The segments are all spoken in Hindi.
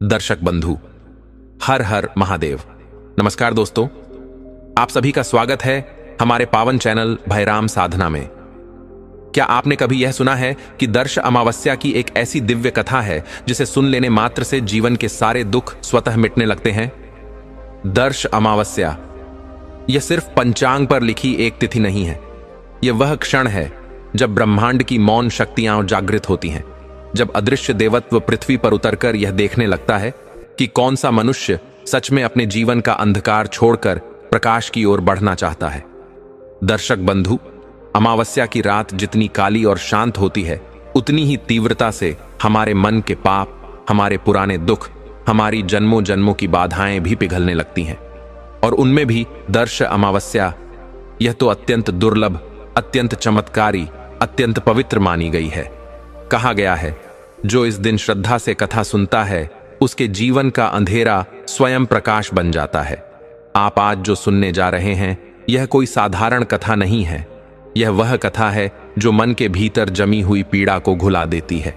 दर्शक बंधु, हर हर महादेव। नमस्कार दोस्तों, आप सभी का स्वागत है हमारे पावन चैनल भयराम साधना में। क्या आपने कभी यह सुना है कि दर्श अमावस्या की एक ऐसी दिव्य कथा है जिसे सुन लेने मात्र से जीवन के सारे दुख स्वतः मिटने लगते हैं? दर्श अमावस्या यह सिर्फ पंचांग पर लिखी एक तिथि नहीं है। यह वह क्षण है जब ब्रह्मांड की मौन शक्तियां जागृत होती हैं, जब अदृश्य देवत्व पृथ्वी पर उतरकर यह देखने लगता है कि कौन सा मनुष्य सच में अपने जीवन का अंधकार छोड़कर प्रकाश की ओर बढ़ना चाहता है। दर्शक बंधु, अमावस्या की रात जितनी काली और शांत होती है, उतनी ही तीव्रता से हमारे मन के पाप, हमारे पुराने दुख, हमारी जन्मों जन्मों की बाधाएं भी पिघलने लगती हैं। और उनमें भी दर्श अमावस्या, यह तो अत्यंत दुर्लभ, अत्यंत चमत्कारी, अत्यंत पवित्र मानी गई है। कहा गया है, जो इस दिन श्रद्धा से कथा सुनता है, उसके जीवन का अंधेरा स्वयं प्रकाश बन जाता है। आप आज जो सुनने जा रहे हैं, यह कोई साधारण कथा नहीं है। यह वह कथा है जो मन के भीतर जमी हुई पीड़ा को घुला देती है,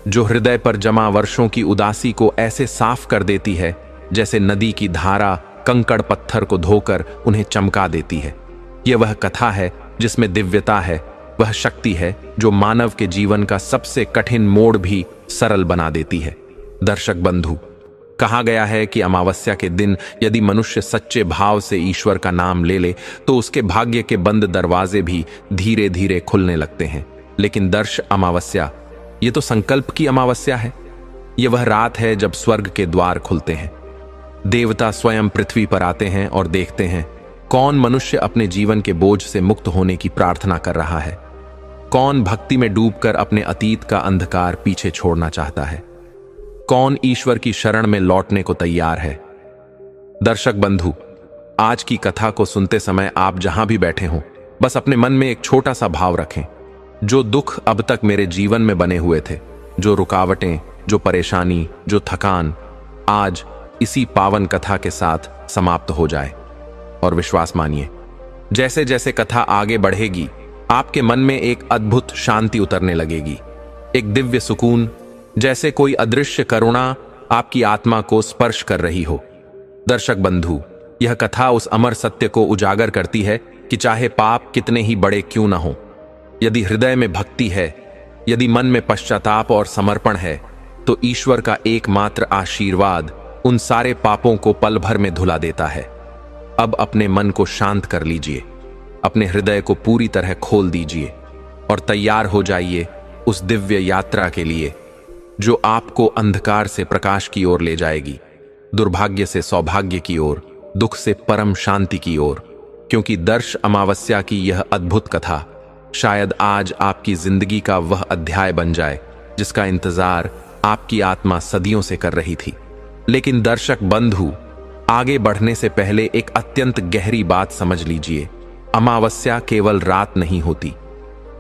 जो हृदय पर जमा वर्षों की उदासी को ऐसे साफ कर देती है जैसे नदी की धारा कंकड़ पत्थर को धोकर उन्हें चमका देती है। यह वह कथा है जिसमें दिव्यता है, वह शक्ति है जो मानव के जीवन का सबसे कठिन मोड़ भी सरल बना देती है। दर्शक बंधु, कहा गया है कि अमावस्या के दिन यदि मनुष्य सच्चे भाव से ईश्वर का नाम ले ले तो उसके भाग्य के बंद दरवाजे भी धीरे धीरे खुलने लगते हैं। लेकिन दर्श अमावस्या, ये तो संकल्प की अमावस्या है। यह वह रात है जब स्वर्ग के द्वार खुलते हैं, देवता स्वयं पृथ्वी पर आते हैं और देखते हैं कौन मनुष्य अपने जीवन के बोझ से मुक्त होने की प्रार्थना कर रहा है, कौन भक्ति में डूबकर अपने अतीत का अंधकार पीछे छोड़ना चाहता है, कौन ईश्वर की शरण में लौटने को तैयार है। दर्शक बंधु, आज की कथा को सुनते समय आप जहां भी बैठे हों, बस अपने मन में एक छोटा सा भाव रखें। जो दुख अब तक मेरे जीवन में बने हुए थे, जो रुकावटें, जो परेशानी, जो थकान, आज इसी पावन कथा के साथ समाप्त हो जाए। और विश्वास मानिए, जैसे जैसे कथा आगे बढ़ेगी, आपके मन में एक अद्भुत शांति उतरने लगेगी, एक दिव्य सुकून, जैसे कोई अदृश्य करुणा आपकी आत्मा को स्पर्श कर रही हो। दर्शक बंधु, यह कथा उस अमर सत्य को उजागर करती है कि चाहे पाप कितने ही बड़े क्यों न हो, यदि हृदय में भक्ति है, यदि मन में पश्चाताप और समर्पण है, तो ईश्वर का एकमात्र आशीर्वाद उन सारे पापों को पल भर में धुला देता है। अब अपने मन को शांत कर लीजिए, अपने हृदय को पूरी तरह खोल दीजिए और तैयार हो जाइए उस दिव्य यात्रा के लिए जो आपको अंधकार से प्रकाश की ओर ले जाएगी, दुर्भाग्य से सौभाग्य की ओर, दुख से परम शांति की ओर। क्योंकि दर्श अमावस्या की यह अद्भुत कथा शायद आज आपकी जिंदगी का वह अध्याय बन जाए जिसका इंतजार आपकी आत्मा सदियों से कर रही थी। लेकिन दर्शक बंधु, आगे बढ़ने से पहले एक अत्यंत गहरी बात समझ लीजिए। अमावस्या केवल रात नहीं होती,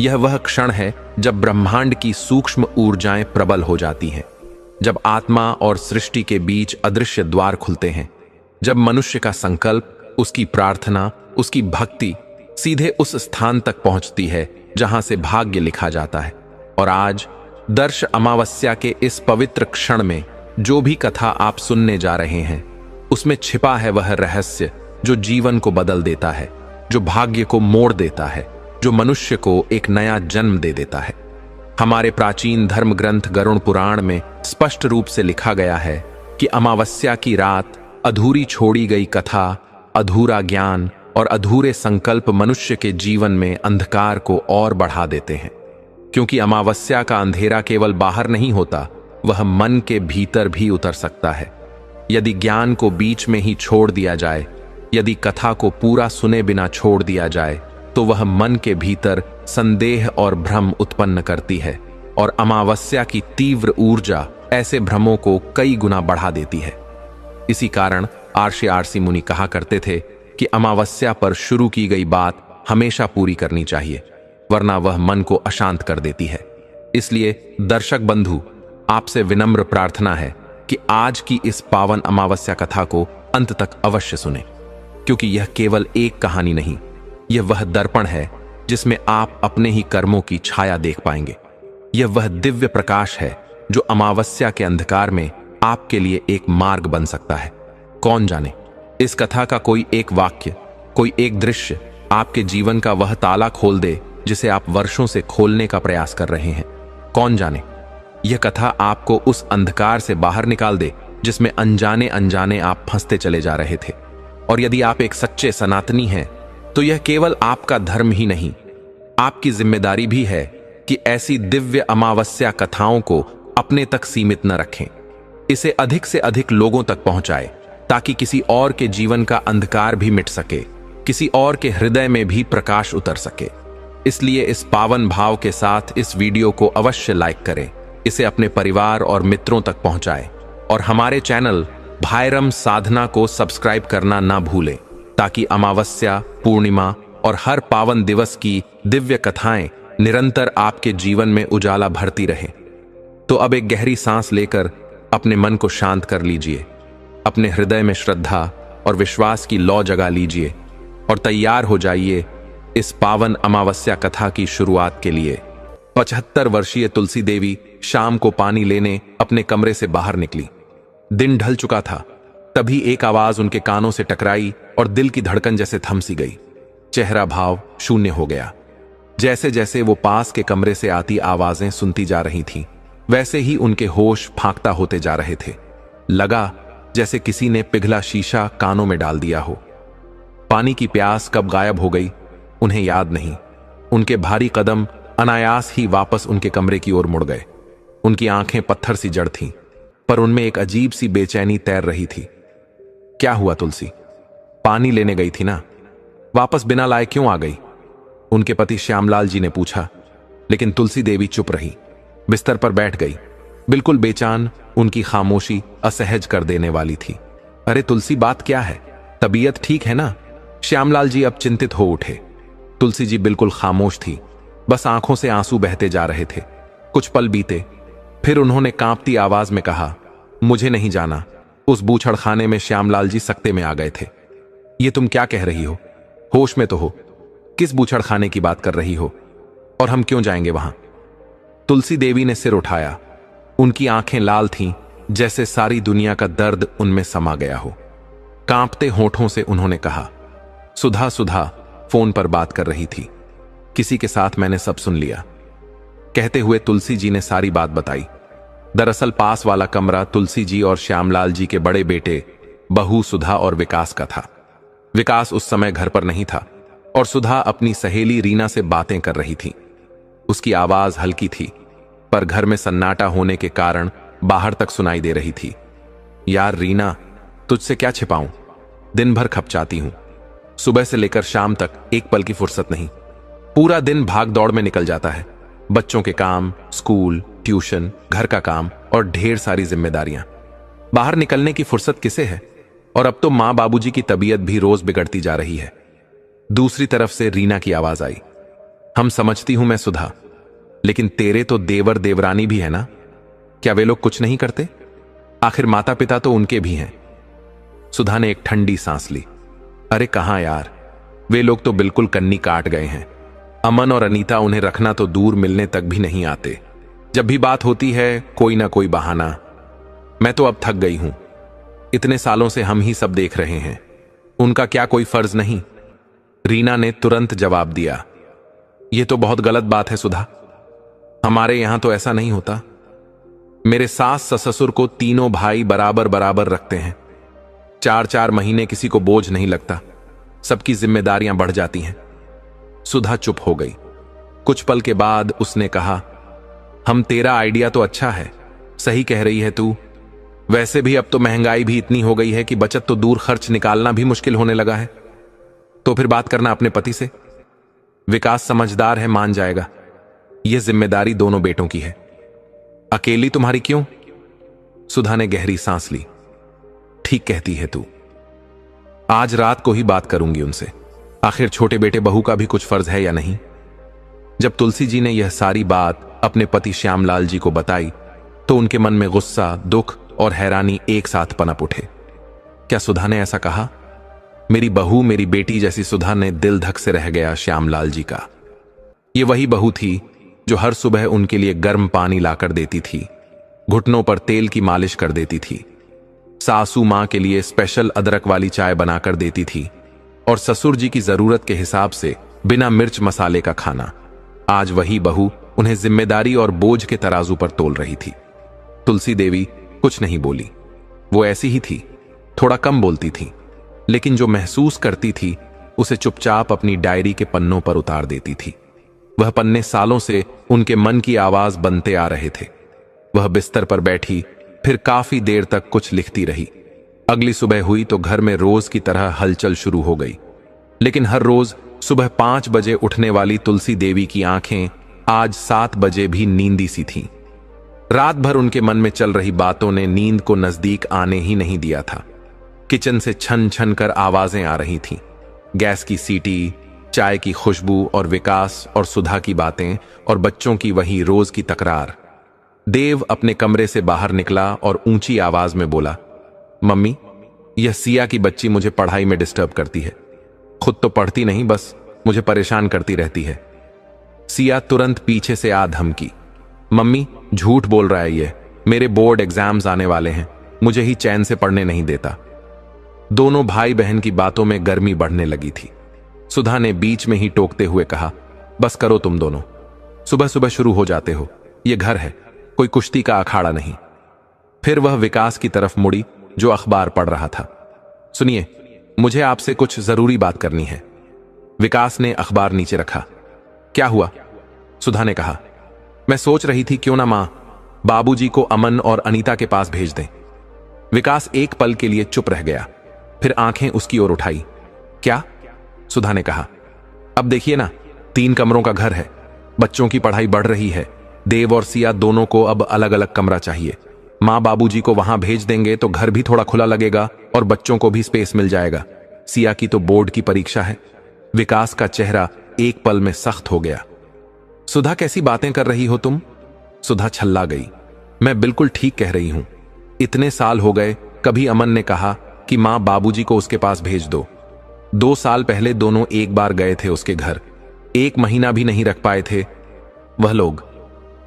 यह वह क्षण है जब ब्रह्मांड की सूक्ष्म ऊर्जाएं प्रबल हो जाती हैं, जब आत्मा और सृष्टि के बीच अदृश्य द्वार खुलते हैं, जब मनुष्य का संकल्प, उसकी प्रार्थना, उसकी भक्ति सीधे उस स्थान तक पहुंचती है जहां से भाग्य लिखा जाता है। और आज दर्श अमावस्या के इस पवित्र क्षण में जो भी कथा आप सुनने जा रहे हैं, उसमें छिपा है वह रहस्य जो जीवन को बदल देता है, जो भाग्य को मोड़ देता है, जो मनुष्य को एक नया जन्म दे देता है। हमारे प्राचीन धर्म ग्रंथ गरुड़ पुराण में स्पष्ट रूप से लिखा गया है कि अमावस्या की रात अधूरी छोड़ी गई कथा, अधूरा ज्ञान और अधूरे संकल्प मनुष्य के जीवन में अंधकार को और बढ़ा देते हैं। क्योंकि अमावस्या का अंधेरा केवल बाहर नहीं होता, वह मन के भीतर भी उतर सकता है। यदि ज्ञान को बीच में ही छोड़ दिया जाए, यदि कथा को पूरा सुने बिना छोड़ दिया जाए, तो वह मन के भीतर संदेह और भ्रम उत्पन्न करती है। और अमावस्या की तीव्र ऊर्जा ऐसे भ्रमों को कई गुना बढ़ा देती है। इसी कारण आर्षि मुनि कहा करते थे कि अमावस्या पर शुरू की गई बात हमेशा पूरी करनी चाहिए, वरना वह मन को अशांत कर देती है। इसलिए दर्शक बंधु, आपसे विनम्र प्रार्थना है कि आज की इस पावन अमावस्या कथा को अंत तक अवश्य सुने, क्योंकि यह केवल एक कहानी नहीं, यह वह दर्पण है जिसमें आप अपने ही कर्मों की छाया देख पाएंगे। यह वह दिव्य प्रकाश है जो अमावस्या के अंधकार में आपके लिए एक मार्ग बन सकता है। कौन जाने, इस कथा का कोई एक वाक्य, कोई एक दृश्य आपके जीवन का वह ताला खोल दे जिसे आप वर्षों से खोलने का प्रयास कर रहे हैं। कौन जाने, यह कथा आपको उस अंधकार से बाहर निकाल दे जिसमें अनजाने अनजाने आप फंसते चले जा रहे थे। और यदि आप एक सच्चे सनातनी हैं, तो यह केवल आपका धर्म ही नहीं, आपकी जिम्मेदारी भी है कि ऐसी दिव्य अमावस्या कथाओं को अपने तक सीमित न रखें। इसे अधिक से अधिक लोगों तक पहुंचाएं, ताकि किसी और के जीवन का अंधकार भी मिट सके, किसी और के हृदय में भी प्रकाश उतर सके। इसलिए इस पावन भाव के साथ इस वीडियो को अवश्य लाइक करें, इसे अपने परिवार और मित्रों तक पहुंचाएं और हमारे चैनल भाईराम साधना को सब्सक्राइब करना ना भूलें, ताकि अमावस्या, पूर्णिमा और हर पावन दिवस की दिव्य कथाएं निरंतर आपके जीवन में उजाला भरती रहे। तो अब एक गहरी सांस लेकर अपने मन को शांत कर लीजिए, अपने हृदय में श्रद्धा और विश्वास की लौ जगा लीजिए और तैयार हो जाइए इस पावन अमावस्या कथा की शुरुआत के लिए। 75 वर्षीय तुलसी देवी शाम को पानी लेने अपने कमरे से बाहर निकली। दिन ढल चुका था, तभी एक आवाज उनके कानों से टकराई और दिल की धड़कन जैसे थम सी गई। चेहरा भाव शून्य हो गया। जैसे जैसे वो पास के कमरे से आती आवाजें सुनती जा रही थीं, वैसे ही उनके होश फांकता होते जा रहे थे। लगा जैसे किसी ने पिघला शीशा कानों में डाल दिया हो। पानी की प्यास कब गायब हो गई उन्हें याद नहीं। उनके भारी कदम अनायास ही वापस उनके कमरे की ओर मुड़ गए। उनकी आंखें पत्थर सी जड़ थीं, पर उनमें एक अजीब सी बेचैनी तैर रही थी। क्या हुआ तुलसी? पानी लेने गई थी ना, वापस बिना लाए क्यों आ गई? उनके पति श्यामलाल जी ने पूछा। लेकिन तुलसी देवी चुप रही, बिस्तर पर बैठ गई, बिल्कुल बेचान। उनकी खामोशी असहज कर देने वाली थी। अरे तुलसी, बात क्या है? तबीयत ठीक है ना? श्यामलाल जी अब चिंतित हो उठे। तुलसी जी बिल्कुल खामोश थी, बस आंखों से आंसू बहते जा रहे थे। कुछ पल बीते, फिर उन्होंने कांपती आवाज में कहा, मुझे नहीं जाना। उस बूछड़खाने में श्यामलाल जी सकते में आ गए थे। ये तुम क्या कह रही हो? होश में तो हो। किस बूछड़खाने की बात कर रही हो? और हम क्यों जाएंगे वहां? तुलसी देवी ने सिर उठाया। उनकी आंखें लाल थीं, जैसे सारी दुनिया का दर्द उनमें समा गया हो। कांपते होठों से उन्होंने कहा, सुधा सुधा फोन पर बात कर रही थी, किसी के साथ मैंने सब सुन लिया। कहते हुए तुलसी जी ने सारी बात बताई। दरअसल पास वाला कमरा तुलसी जी और श्यामलाल जी के बड़े बेटे बहू सुधा और विकास का था। विकास उस समय घर पर नहीं था और सुधा अपनी सहेली रीना से बातें कर रही थी। उसकी आवाज हल्की थी, पर घर में सन्नाटा होने के कारण बाहर तक सुनाई दे रही थी। यार रीना, तुझसे क्या छिपाऊं, दिन भर खपचाती हूं। सुबह से लेकर शाम तक एक पल की फुर्सत नहीं। पूरा दिन भाग दौड़ में निकल जाता है। बच्चों के काम, स्कूल, ट्यूशन, घर का काम और ढेर सारी जिम्मेदारियां। बाहर निकलने की फुर्सत किसे है? और अब तो मां बाबूजी की तबीयत भी रोज बिगड़ती जा रही है। दूसरी तरफ से रीना की आवाज आई, हम समझती हूं मैं सुधा, लेकिन तेरे तो देवर देवरानी भी है ना? क्या वे लोग कुछ नहीं करते? आखिर माता पिता तो उनके भी हैं। सुधा ने एक ठंडी सांस ली। अरे कहां यार, वे लोग तो बिल्कुल कन्नी काट गए हैं। अमन और अनीता उन्हें रखना तो दूर, मिलने तक भी नहीं आते। जब भी बात होती है कोई ना कोई बहाना। मैं तो अब थक गई हूं। इतने सालों से हम ही सब देख रहे हैं, उनका क्या कोई फर्ज नहीं? रीना ने तुरंत जवाब दिया, यह तो बहुत गलत बात है सुधा। हमारे यहां तो ऐसा नहीं होता। मेरे सास ससुर को तीनों भाई बराबर बराबर रखते हैं। 4-4 महीने किसी को बोझ नहीं लगता। सबकी जिम्मेदारियां बढ़ जाती हैं। सुधा चुप हो गई। कुछ पल के बाद उसने कहा, हम तेरा आइडिया तो अच्छा है, सही कह रही है तू। वैसे भी अब तो महंगाई भी इतनी हो गई है कि बचत तो दूर, खर्च निकालना भी मुश्किल होने लगा है। तो फिर बात करना अपने पति से। विकास समझदार है, मान जाएगा। यह जिम्मेदारी दोनों बेटों की है। अकेली तुम्हारी क्यों? सुधा ने गहरी सांस ली। ठीक कहती है तू। आज रात को ही बात करूंगी उनसे। आखिर छोटे बेटे बहू का भी कुछ फर्ज है या नहीं? जब तुलसी जी ने यह सारी बात अपने पति श्यामलाल जी को बताई, तो उनके मन में गुस्सा, दुख और हैरानी एक साथ पनप उठे। क्या सुधा ने ऐसा कहा? मेरी बहू, मेरी बेटी जैसी सुधा ने दिल धक से रह गया श्यामलाल जी का। ये वही बहू थी जो हर सुबह उनके लिए गर्म पानी लाकर देती थी, घुटनों पर तेल की मालिश कर देती थी। सासू मां के लिए स्पेशल अदरक वाली चाय बनाकर देती थी और ससुर जी की जरूरत के हिसाब से बिना मिर्च मसाले का खाना। आज वही बहू उन्हें जिम्मेदारी और बोझ के तराजू पर तोल रही थी। तुलसी देवी कुछ नहीं बोली। वो ऐसी ही थी, थोड़ा कम बोलती थी, लेकिन जो महसूस करती थी उसे चुपचाप अपनी डायरी के पन्नों पर उतार देती थी। वह पन्ने सालों से उनके मन की आवाज बनते आ रहे थे। वह बिस्तर पर बैठी फिर काफी देर तक कुछ लिखती रही। अगली सुबह हुई तो घर में रोज की तरह हलचल शुरू हो गई, लेकिन हर रोज सुबह 5 बजे उठने वाली तुलसी देवी की आंखें आज 7 बजे भी नींदी सी थीं। रात भर उनके मन में चल रही बातों ने नींद को नजदीक आने ही नहीं दिया था। किचन से छन छन कर आवाजें आ रही थीं, गैस की सीटी, चाय की खुशबू और विकास और सुधा की बातें और बच्चों की वही रोज की तकरार। देव अपने कमरे से बाहर निकला और ऊंची आवाज में बोला, मम्मी, यह सिया की बच्ची मुझे पढ़ाई में डिस्टर्ब करती है। खुद तो पढ़ती नहीं, बस मुझे परेशान करती रहती है। सिया तुरंत पीछे से आ धमकी, मम्मी झूठ बोल रहा है ये, मेरे बोर्ड एग्जाम्स आने वाले हैं, मुझे ही चैन से पढ़ने नहीं देता। दोनों भाई बहन की बातों में गर्मी बढ़ने लगी थी। सुधा ने बीच में ही टोकते हुए कहा, बस करो तुम दोनों, सुबह सुबह शुरू हो जाते हो, ये घर है, कोई कुश्ती का अखाड़ा नहीं। फिर वह विकास की तरफ मुड़ी जो अखबार पढ़ रहा था। सुनिए, मुझे आपसे कुछ जरूरी बात करनी है। विकास ने अखबार नीचे रखा। क्या हुआ? सुधा ने कहा, मैं सोच रही थी क्यों ना मां बाबूजी को अमन और अनीता के पास भेज दें। विकास एक पल के लिए चुप रह गया, फिर आंखें उसकी ओर उठाई। क्या? सुधा ने कहा, अब देखिए ना, 3 कमरों का घर है, बच्चों की पढ़ाई बढ़ रही है, देव और सिया दोनों को अब अलग अलग कमरा चाहिए। मां बाबूजी को वहां भेज देंगे तो घर भी थोड़ा खुला लगेगा और बच्चों को भी स्पेस मिल जाएगा। सिया की तो बोर्ड की परीक्षा है। विकास का चेहरा एक पल में सख्त हो गया। सुधा, कैसी बातें कर रही हो तुम? सुधा छल्ला गई। मैं बिल्कुल ठीक कह रही हूं। इतने साल हो गए, कभी अमन ने कहा कि मां बाबूजी को उसके पास भेज दो। 2 साल पहले दोनों एक बार गए थे उसके घर, 1 महीना भी नहीं रख पाए थे। वह लोग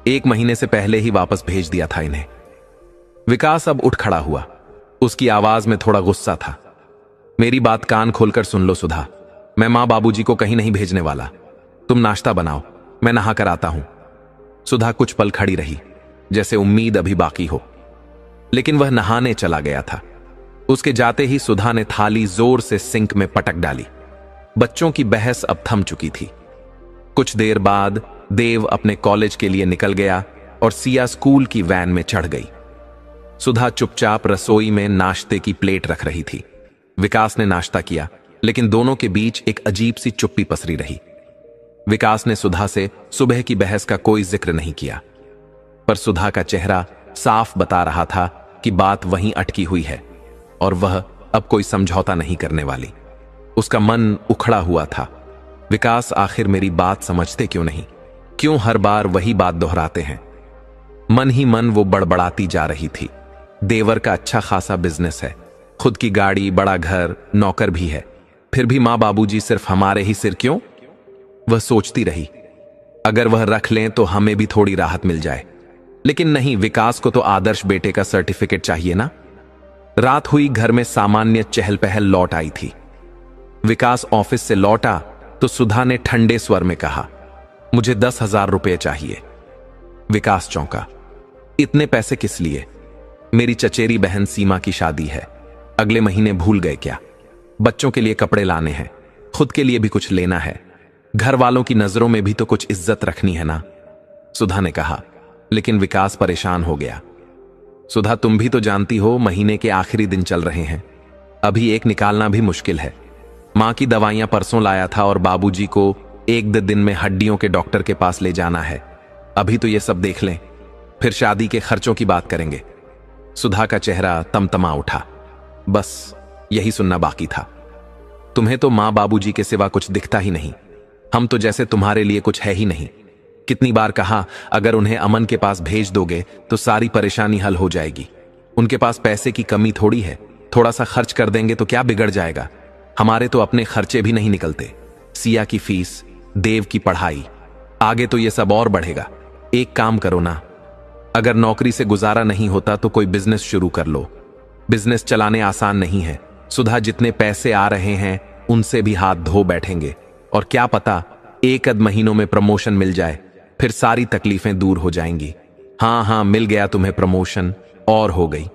1 महीने से पहले ही वापस भेज दिया था इन्हें। विकास अब उठ खड़ा हुआ। उसकी आवाज में थोड़ा गुस्सा था। मेरी बात कान खोलकर सुन लो सुधा, मैं मां बाबूजी को कहीं नहीं भेजने वाला। तुम नाश्ता बनाओ, मैं नहा कर आता हूं। सुधा कुछ पल खड़ी रही, जैसे उम्मीद अभी बाकी हो, लेकिन वह नहाने चला गया था। उसके जाते ही सुधा ने थाली जोर से सिंक में पटक डाली। बच्चों की बहस अब थम चुकी थी। कुछ देर बाद देव अपने कॉलेज के लिए निकल गया और सिया स्कूल की वैन में चढ़ गई। सुधा चुपचाप रसोई में नाश्ते की प्लेट रख रही थी। विकास ने नाश्ता किया, लेकिन दोनों के बीच एक अजीब सी चुप्पी पसरी रही। विकास ने सुधा से सुबह की बहस का कोई जिक्र नहीं किया, पर सुधा का चेहरा साफ बता रहा था कि बात वहीं अटकी हुई है और वह अब कोई समझौता नहीं करने वाली। उसका मन उखड़ा हुआ था। विकास आखिर मेरी बात समझते क्यों नहीं? क्यों हर बार वही बात दोहराते हैं? मन ही मन वो बड़बड़ाती जा रही थी। देवर का अच्छा खासा बिजनेस है, खुद की गाड़ी, बड़ा घर, नौकर भी है, फिर भी मां बाबूजी सिर्फ हमारे ही सिर क्यों? वह सोचती रही, अगर वह रख लें तो हमें भी थोड़ी राहत मिल जाए। लेकिन नहीं, विकास को तो आदर्श बेटे का सर्टिफिकेट चाहिए ना। रात हुई, घर में सामान्य चहल पहल लौट आई थी। विकास ऑफिस से लौटा तो सुधा ने ठंडे स्वर में कहा, मुझे 10,000 रुपये चाहिए। विकास चौंका, इतने पैसे किस लिए? मेरी चचेरी बहन सीमा की शादी है, अगले महीने भूल गए क्या? बच्चों के लिए कपड़े लाने हैं, खुद के लिए भी कुछ लेना है, घर वालों की नजरों में भी तो कुछ इज्जत रखनी है ना, सुधा ने कहा। लेकिन विकास परेशान हो गया। सुधा, तुम भी तो जानती हो महीने के आखिरी दिन चल रहे हैं, अभी एक निकालना भी मुश्किल है। मां की दवाइयां परसों लाया था और बाबूजी को 1-2 दिन में हड्डियों के डॉक्टर के पास ले जाना है। अभी तो ये सब देख लें, फिर शादी के खर्चों की बात करेंगे। सुधा का चेहरा तमतमा उठा। बस यही सुनना बाकी था। तुम्हें तो मां बाबूजी के सिवा कुछ दिखता ही नहीं। हम तो जैसे तुम्हारे लिए कुछ है ही नहीं। कितनी बार कहा, अगर उन्हें अमन के पास भेज दोगे तो सारी परेशानी हल हो जाएगी। उनके पास पैसे की कमी थोड़ी है, थोड़ा सा खर्च कर देंगे तो क्या बिगड़ जाएगा? हमारे तो अपने खर्चे भी नहीं निकलते। सिया की फीस, देव की पढ़ाई, आगे तो ये सब और बढ़ेगा। एक काम करो ना, अगर नौकरी से गुजारा नहीं होता तो कोई बिजनेस शुरू कर लो। बिजनेस चलाने आसान नहीं है सुधा, जितने पैसे आ रहे हैं उनसे भी हाथ धो बैठेंगे, और क्या पता एक आध महीनों में प्रमोशन मिल जाए, फिर सारी तकलीफें दूर हो जाएंगी। हाँ, मिल गया तुम्हें प्रमोशन और हो गई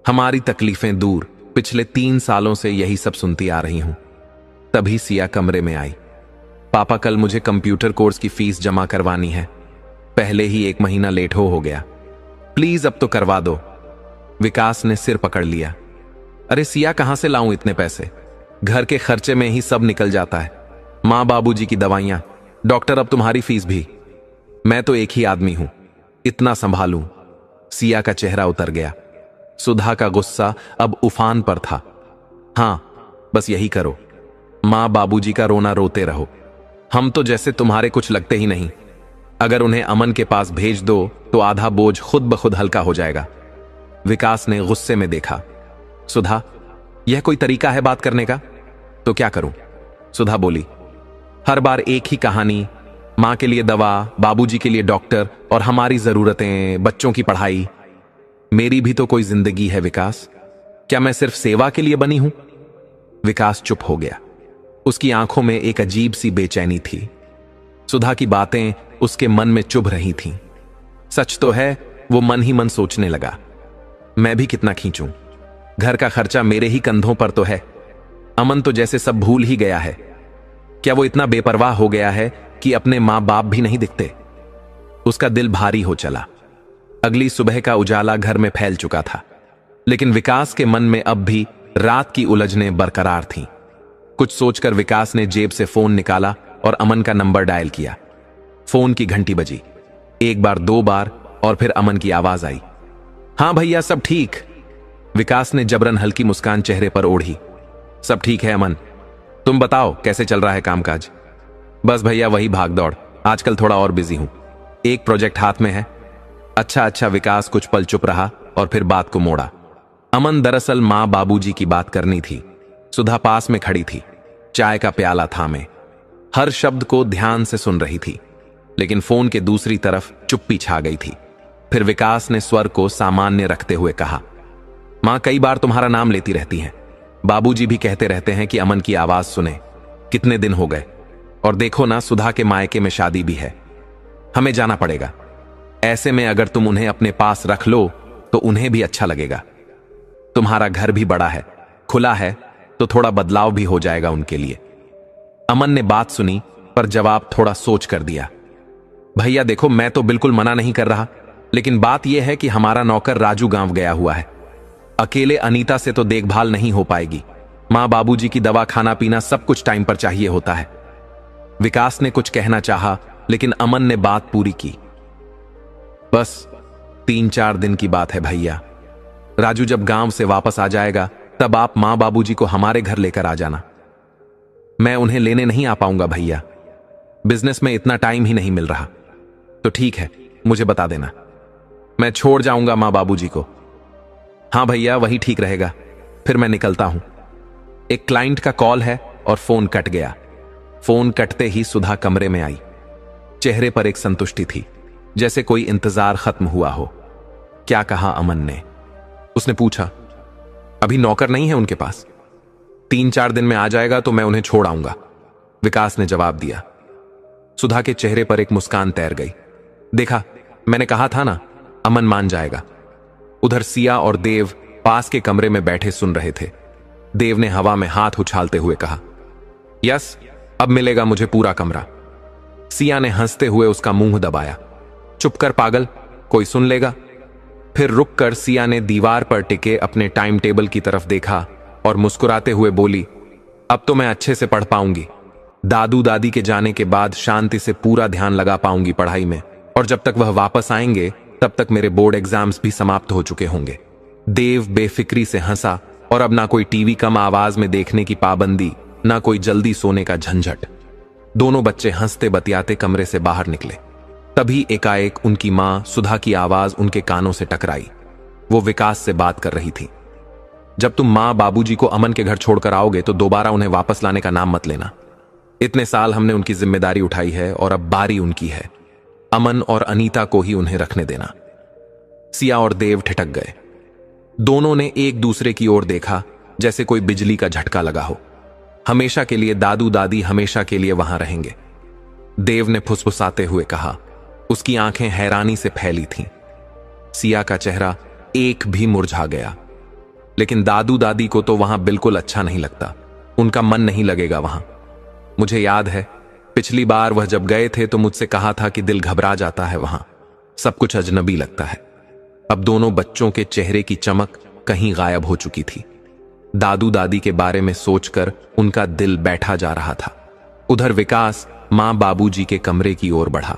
हमारी तकलीफें दूर। पिछले 3 सालों से यही सब सुनती आ रही हूं। तभी सिया कमरे में आई। पापा, कल मुझे कंप्यूटर कोर्स की फीस जमा करवानी है, पहले ही 1 महीना लेट हो गया, प्लीज अब तो करवा दो। विकास ने सिर पकड़ लिया। अरे सिया, कहां से लाऊं इतने पैसे? घर के खर्चे में ही सब निकल जाता है, मां बाबूजी की दवाइयां, डॉक्टर, अब तुम्हारी फीस भी। मैं तो एक ही आदमी हूं, इतना संभालूं? सिया का चेहरा उतर गया। सुधा का गुस्सा अब उफान पर था। हां, बस यही करो, मां बाबूजी का रोना रोते रहो। हम तो जैसे तुम्हारे कुछ लगते ही नहीं। अगर उन्हें अमन के पास भेज दो तो आधा बोझ खुद ब खुद हल्का हो जाएगा। विकास ने गुस्से में देखा। सुधा, यह कोई तरीका है बात करने का? तो क्या करूं? सुधा बोली। हर बार एक ही कहानी, मां के लिए दवा, बाबूजी के लिए डॉक्टर, और हमारी जरूरतें, बच्चों की पढ़ाई। मेरी भी तो कोई जिंदगी है विकास, क्या मैं सिर्फ सेवा के लिए बनी हूं? विकास चुप हो गया। उसकी आंखों में एक अजीब सी बेचैनी थी। सुधा की बातें उसके मन में चुभ रही थीं। सच तो है, वो मन ही मन सोचने लगा, मैं भी कितना खींचूं, घर का खर्चा मेरे ही कंधों पर तो है। अमन तो जैसे सब भूल ही गया है। क्या वो इतना बेपरवाह हो गया है कि अपने मां बाप भी नहीं दिखते? उसका दिल भारी हो चला। अगली सुबह का उजाला घर में फैल चुका था, लेकिन विकास के मन में अब भी रात की उलझनें बरकरार थीं। कुछ सोचकर विकास ने जेब से फोन निकाला और अमन का नंबर डायल किया। फोन की घंटी बजी, 1 बार 2 बार, और फिर अमन की आवाज आई। हां भैया, सब ठीक। विकास ने जबरन हल्की मुस्कान चेहरे पर ओढ़ी। सब ठीक है अमन, तुम बताओ कैसे चल रहा है कामकाज? बस भैया वही भाग दौड़, आजकल थोड़ा और बिजी हूं, एक प्रोजेक्ट हाथ में है। अच्छा। विकास कुछ पल चुप रहा और फिर बात को मोड़ा। अमन दरअसल मां बाबूजी की बात करनी थी। सुधा पास में खड़ी थी, चाय का प्याला थामे, हर शब्द को ध्यान से सुन रही थी, लेकिन फोन के दूसरी तरफ चुप्पी छा गई थी। फिर विकास ने स्वर को सामान्य रखते हुए कहा, मां कई बार तुम्हारा नाम लेती रहती हैं, बाबूजी भी कहते रहते हैं कि अमन की आवाज सुने। कितने दिन हो गए, और देखो ना, सुधा के मायके में शादी भी है, हमें जाना पड़ेगा। ऐसे में अगर तुम उन्हें अपने पास रख लो तो उन्हें भी अच्छा लगेगा। तुम्हारा घर भी बड़ा है, खुला है, तो थोड़ा बदलाव भी हो जाएगा उनके लिए। अमन ने बात सुनी पर जवाब थोड़ा सोच कर दिया। भैया देखो, मैं तो बिल्कुल मना नहीं कर रहा, लेकिन बात यह है कि हमारा नौकर राजू गांव गया हुआ है। अकेले अनीता से तो देखभाल नहीं हो पाएगी। मां बाबूजी की दवा, खाना पीना सब कुछ टाइम पर चाहिए होता है। विकास ने कुछ कहना चाहा, लेकिन अमन ने बात पूरी की। बस 3-4 दिन की बात है भैया। राजू जब गांव से वापस आ जाएगा तब आप मां बाबूजी को हमारे घर लेकर आ जाना। मैं उन्हें लेने नहीं आ पाऊंगा भैया, बिजनेस में इतना टाइम ही नहीं मिल रहा। तो ठीक है, मुझे बता देना, मैं छोड़ जाऊंगा मां बाबूजी को। हां भैया, वही ठीक रहेगा, फिर मैं निकलता हूं। एक क्लाइंट का कॉल है और फोन कट गया। फोन कटते ही सुधा कमरे में आई। चेहरे पर एक संतुष्टि थी, जैसे कोई इंतजार खत्म हुआ हो। क्या कहा अमन ने? उसने पूछा। अभी नौकर नहीं है उनके पास, 3-4 दिन में आ जाएगा तो मैं उन्हें छोड़ आऊंगा, विकास ने जवाब दिया। सुधा के चेहरे पर एक मुस्कान तैर गई। देखा, मैंने कहा था ना, अमन मान जाएगा। उधर सिया और देव पास के कमरे में बैठे सुन रहे थे। देव ने हवा में हाथ उछालते हुए कहा, यस, अब मिलेगा मुझे पूरा कमरा। सिया ने हंसते हुए उसका मुंह दबाया। चुप कर पागल, कोई सुन लेगा। फिर रुककर सिया ने दीवार पर टिके अपने टाइम टेबल की तरफ देखा और मुस्कुराते हुए बोली, अब तो मैं अच्छे से पढ़ पाऊंगी। दादू दादी के जाने के बाद शांति से पूरा ध्यान लगा पाऊंगी पढ़ाई में, और जब तक वह वापस आएंगे तब तक मेरे बोर्ड एग्जाम्स भी समाप्त हो चुके होंगे। देव बेफिक्री से हंसा, और अब ना कोई टीवी कम आवाज में देखने की पाबंदी, ना कोई जल्दी सोने का झंझट। दोनों बच्चे हंसते बतियाते कमरे से बाहर निकले। तभी एकाएक उनकी मां सुधा की आवाज उनके कानों से टकराई। वो विकास से बात कर रही थी। जब तुम मां बाबूजी को अमन के घर छोड़कर आओगे तो दोबारा उन्हें वापस लाने का नाम मत लेना। इतने साल हमने उनकी जिम्मेदारी उठाई है और अब बारी उनकी है। अमन और अनीता को ही उन्हें रखने देना। सिया और देव ठिठक गए। दोनों ने एक दूसरे की ओर देखा, जैसे कोई बिजली का झटका लगा हो। हमेशा के लिए दादू दादी हमेशा के लिए वहां रहेंगे, देव ने फुसफुसाते हुए कहा। उसकी आंखें हैरानी से फैली थीं। सिया का चेहरा एक भी मुरझा गया। लेकिन दादू दादी को तो वहां बिल्कुल अच्छा नहीं लगता, उनका मन नहीं लगेगा वहां। मुझे याद है, पिछली बार वह जब गए थे तो मुझसे कहा था कि दिल घबरा जाता है वहां, सब कुछ अजनबी लगता है। अब दोनों बच्चों के चेहरे की चमक कहीं गायब हो चुकी थी। दादू दादी के बारे में सोचकर उनका दिल बैठा जा रहा था। उधर विकास मां बाबूजी के कमरे की ओर बढ़ा।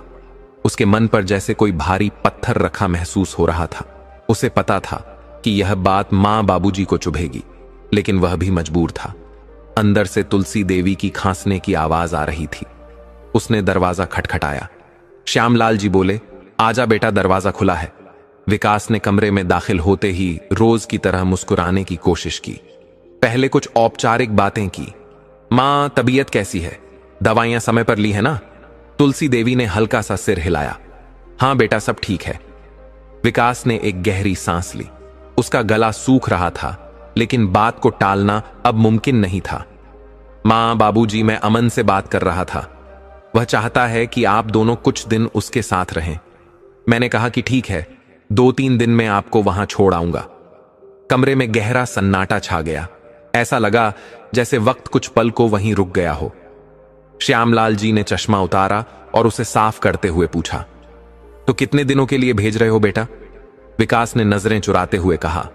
उसके मन पर जैसे कोई भारी पत्थर रखा महसूस हो रहा था। उसे पता था कि यह बात मां बाबूजी को चुभेगी, लेकिन वह भी मजबूर था। अंदर से तुलसी देवी की खांसने की आवाज आ रही थी। उसने दरवाजा खटखटाया। श्यामलाल जी बोले, आजा बेटा, दरवाजा खुला है। विकास ने कमरे में दाखिल होते ही रोज की तरह मुस्कुराने की कोशिश की। पहले कुछ औपचारिक बातें की। मां, तबीयत कैसी है? दवाइयां समय पर ली है ना? तुलसी देवी ने हल्का सा सिर हिलाया। हां बेटा, सब ठीक है। विकास ने एक गहरी सांस ली। उसका गला सूख रहा था, लेकिन बात को टालना अब मुमकिन नहीं था। मां बाबूजी, मैं अमन से बात कर रहा था। वह चाहता है कि आप दोनों कुछ दिन उसके साथ रहें। मैंने कहा कि ठीक है, 2-3 दिन में आपको वहां छोड़ आऊंगा। कमरे में गहरा सन्नाटा छा गया। ऐसा लगा जैसे वक्त कुछ पल को वहीं रुक गया हो। श्यामलाल जी ने चश्मा उतारा और उसे साफ करते हुए पूछा, तो कितने दिनों के लिए भेज रहे हो बेटा? विकास ने नजरें चुराते हुए कहा,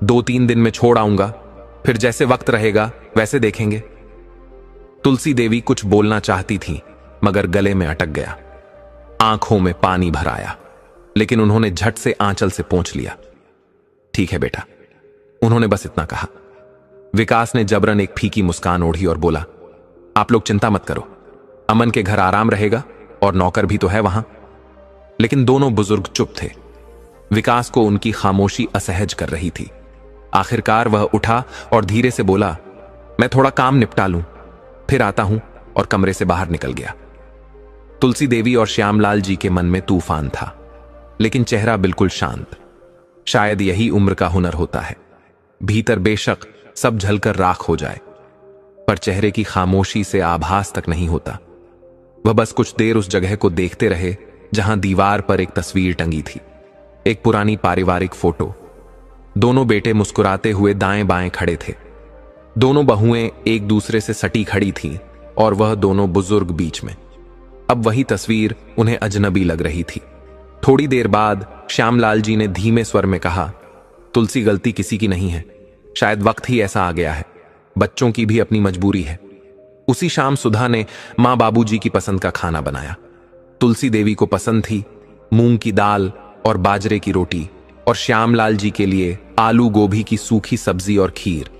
2-3 दिन में छोड़ आऊंगा, फिर जैसे वक्त रहेगा वैसे देखेंगे। तुलसी देवी कुछ बोलना चाहती थी, मगर गले में अटक गया। आंखों में पानी भर आया, लेकिन उन्होंने झट से आंचल से पोंछ लिया। ठीक है बेटा, उन्होंने बस इतना कहा। विकास ने जबरन एक फीकी मुस्कान ओढ़ी और बोला, आप लोग चिंता मत करो, अमन के घर आराम रहेगा और नौकर भी तो है वहां। लेकिन दोनों बुजुर्ग चुप थे। विकास को उनकी खामोशी असहज कर रही थी। आखिरकार वह उठा और धीरे से बोला, मैं थोड़ा काम निपटा लूं, फिर आता हूं, और कमरे से बाहर निकल गया। तुलसी देवी और श्यामलाल जी के मन में तूफान था, लेकिन चेहरा बिल्कुल शांत। शायद यही उम्र का हुनर होता है। भीतर बेशक सब झलकर राख हो जाए, पर चेहरे की खामोशी से आभास तक नहीं होता। वह बस कुछ देर उस जगह को देखते रहे जहां दीवार पर एक तस्वीर टंगी थी, एक पुरानी पारिवारिक फोटो। दोनों बेटे मुस्कुराते हुए दाएं बाएं खड़े थे। दोनों बहुएं एक दूसरे से सटी खड़ी थीं और वह दोनों बुजुर्ग बीच में। अब वही तस्वीर उन्हें अजनबी लग रही थी। थोड़ी देर बाद श्यामलाल जी ने धीमे स्वर में कहा, तुलसी, गलती किसी की नहीं है, शायद वक्त ही ऐसा आ गया है। बच्चों की भी अपनी मजबूरी है। उसी शाम सुधा ने मां बाबूजी की पसंद का खाना बनाया। तुलसी देवी को पसंद थी मूंग की दाल और बाजरे की रोटी, और श्यामलाल जी के लिए आलू गोभी की सूखी सब्जी और खीर।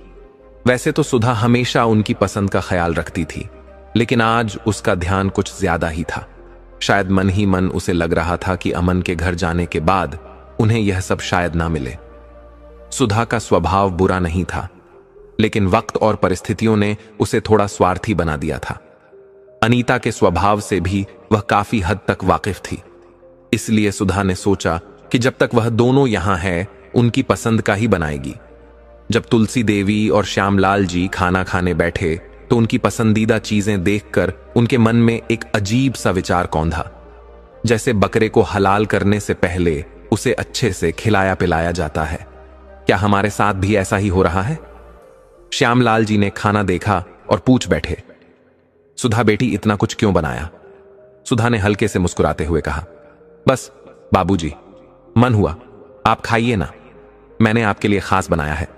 वैसे तो सुधा हमेशा उनकी पसंद का ख्याल रखती थी, लेकिन आज उसका ध्यान कुछ ज्यादा ही था। शायद मन ही मन उसे लग रहा था कि अमन के घर जाने के बाद उन्हें यह सब शायद ना मिले। सुधा का स्वभाव बुरा नहीं था, लेकिन वक्त और परिस्थितियों ने उसे थोड़ा स्वार्थी बना दिया था। अनीता के स्वभाव से भी वह काफी हद तक वाकिफ थी। इसलिए सुधा ने सोचा कि जब तक वह दोनों यहां है, उनकी पसंद का ही बनाएगी। जब तुलसी देवी और श्यामलाल जी खाना खाने बैठे तो उनकी पसंदीदा चीजें देखकर उनके मन में एक अजीब सा विचार कौंधा, जैसे बकरे को हलाल करने से पहले उसे अच्छे से खिलाया पिलाया जाता है। क्या हमारे साथ भी ऐसा ही हो रहा है? श्यामलाल जी ने खाना देखा और पूछ बैठे, सुधा बेटी, इतना कुछ क्यों बनाया? सुधा ने हल्के से मुस्कुराते हुए कहा, बस बाबूजी, मन हुआ, आप खाइए ना, मैंने आपके लिए खास बनाया है।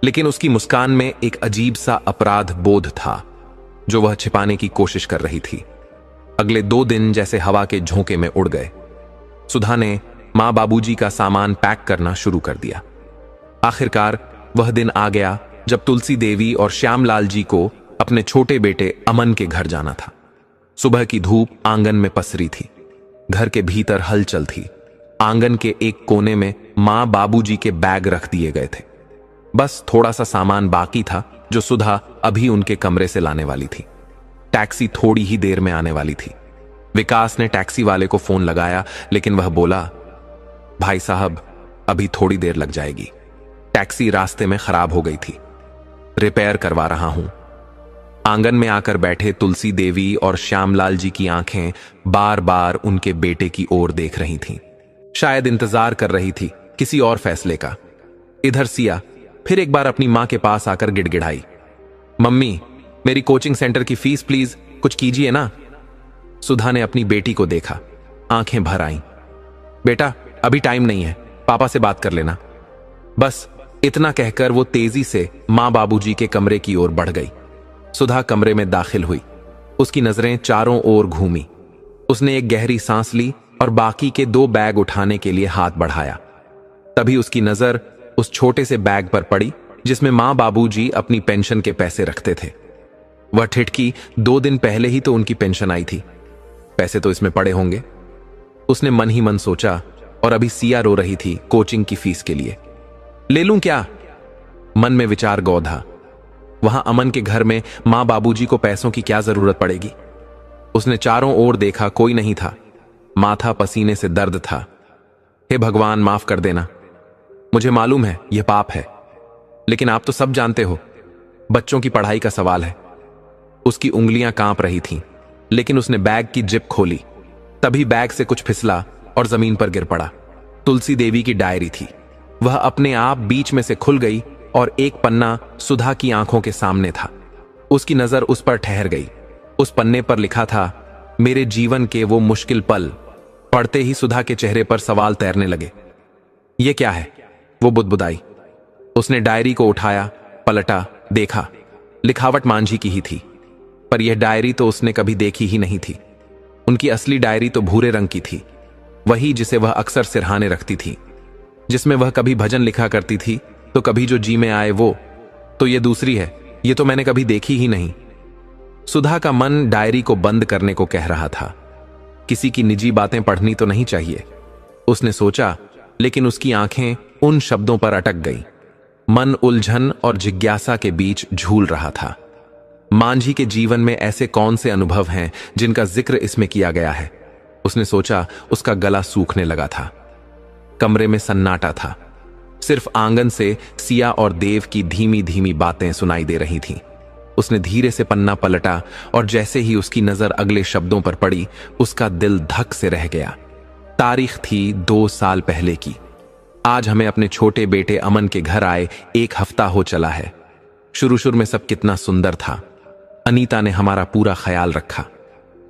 लेकिन उसकी मुस्कान में एक अजीब सा अपराध बोध था, जो वह छिपाने की कोशिश कर रही थी। अगले 2 दिन जैसे हवा के झोंके में उड़ गए। सुधा ने मां बाबूजी का सामान पैक करना शुरू कर दिया। आखिरकार वह दिन आ गया जब तुलसी देवी और श्यामलाल जी को अपने छोटे बेटे अमन के घर जाना था। सुबह की धूप आंगन में पसरी थी। घर के भीतर हलचल थी। आंगन के एक कोने में मां बाबूजी के बैग रख दिए गए थे। बस थोड़ा सा सामान बाकी था जो सुधा अभी उनके कमरे से लाने वाली थी। टैक्सी थोड़ी ही देर में आने वाली थी। विकास ने टैक्सी वाले को फोन लगाया, लेकिन वह बोला, भाई साहब, अभी थोड़ी देर लग जाएगी। टैक्सी रास्ते में खराब हो गई थी, रिपेयर करवा रहा हूं। आंगन में आकर बैठे तुलसी देवी और श्यामलाल जी की आंखें बार बार उनके बेटे की ओर देख रही थीं। शायद इंतजार कर रही थी किसी और फैसले का। इधर सिया फिर एक बार अपनी मां के पास आकर गिड़गिड़ाई, मम्मी मेरी कोचिंग सेंटर की फीस प्लीज कुछ कीजिए ना। सुधा ने अपनी बेटी को देखा, आंखें भर आईं। बेटा अभी टाइम नहीं है, पापा से बात कर लेना। बस इतना कहकर वो तेजी से मां बाबूजी के कमरे की ओर बढ़ गई। सुधा कमरे में दाखिल हुई। उसकी नजरें चारों ओर घूमी। उसने एक गहरी सांस ली और बाकी के 2 बैग उठाने के लिए हाथ बढ़ाया। तभी उसकी नजर उस छोटे से बैग पर पड़ी जिसमें मां बाबूजी अपनी पेंशन के पैसे रखते थे। वह ठिठकी, 2 दिन पहले ही तो उनकी पेंशन आई थी, पैसे तो इसमें पड़े होंगे। उसने मन ही मन सोचा, और अभी सिया रो रही थी कोचिंग की फीस के लिए। ले लूं क्या? मन में विचार गौधा। वहां अमन के घर में मां बाबूजी को पैसों की क्या जरूरत पड़ेगी। उसने चारों ओर देखा, कोई नहीं था। माथा पसीने से दर्द था। हे भगवान माफ कर देना, मुझे मालूम है यह पाप है, लेकिन आप तो सब जानते हो बच्चों की पढ़ाई का सवाल है। उसकी उंगलियां कांप रही थीं, लेकिन उसने बैग की जिप खोली। तभी बैग से कुछ फिसला और जमीन पर गिर पड़ा। तुलसी देवी की डायरी थी। वह अपने आप बीच में से खुल गई और एक पन्ना सुधा की आंखों के सामने था। उसकी नजर उस पर ठहर गई। उस पन्ने पर लिखा था, मेरे जीवन के वो मुश्किल पल। पढ़ते ही सुधा के चेहरे पर सवाल तैरने लगे। ये क्या है? वो बुदबुदाई। उसने डायरी को उठाया, पलटा, देखा। लिखावट मांझी की ही थी, पर यह डायरी तो उसने कभी देखी ही नहीं थी। उनकी असली डायरी तो भूरे रंग की थी, वही जिसे वह अक्सर सिरहाने रखती थी, जिसमें वह कभी भजन लिखा करती थी तो कभी जो जी में आए वो। तो ये दूसरी है, ये तो मैंने कभी देखी ही नहीं। सुधा का मन डायरी को बंद करने को कह रहा था। किसी की निजी बातें पढ़नी तो नहीं चाहिए, उसने सोचा, लेकिन उसकी आंखें उन शब्दों पर अटक गई। मन उलझन और जिज्ञासा के बीच झूल रहा था। मांझी के जीवन में ऐसे कौन से अनुभव हैं जिनका जिक्र इसमें किया गया है? उसने सोचा। उसका गला सूखने लगा था। कमरे में सन्नाटा था। सिर्फ आंगन से सिया और देव की धीमी धीमी बातें सुनाई दे रही थीं। उसने धीरे से पन्ना पलटा और जैसे ही उसकी नजर अगले शब्दों पर पड़ी, उसका दिल धक से रह गया। तारीख थी 2 साल पहले की। आज हमें अपने छोटे बेटे अमन के घर आए 1 हफ्ता हो चला है। शुरू में सब कितना सुंदर था। अनीता ने हमारा पूरा ख्याल रखा।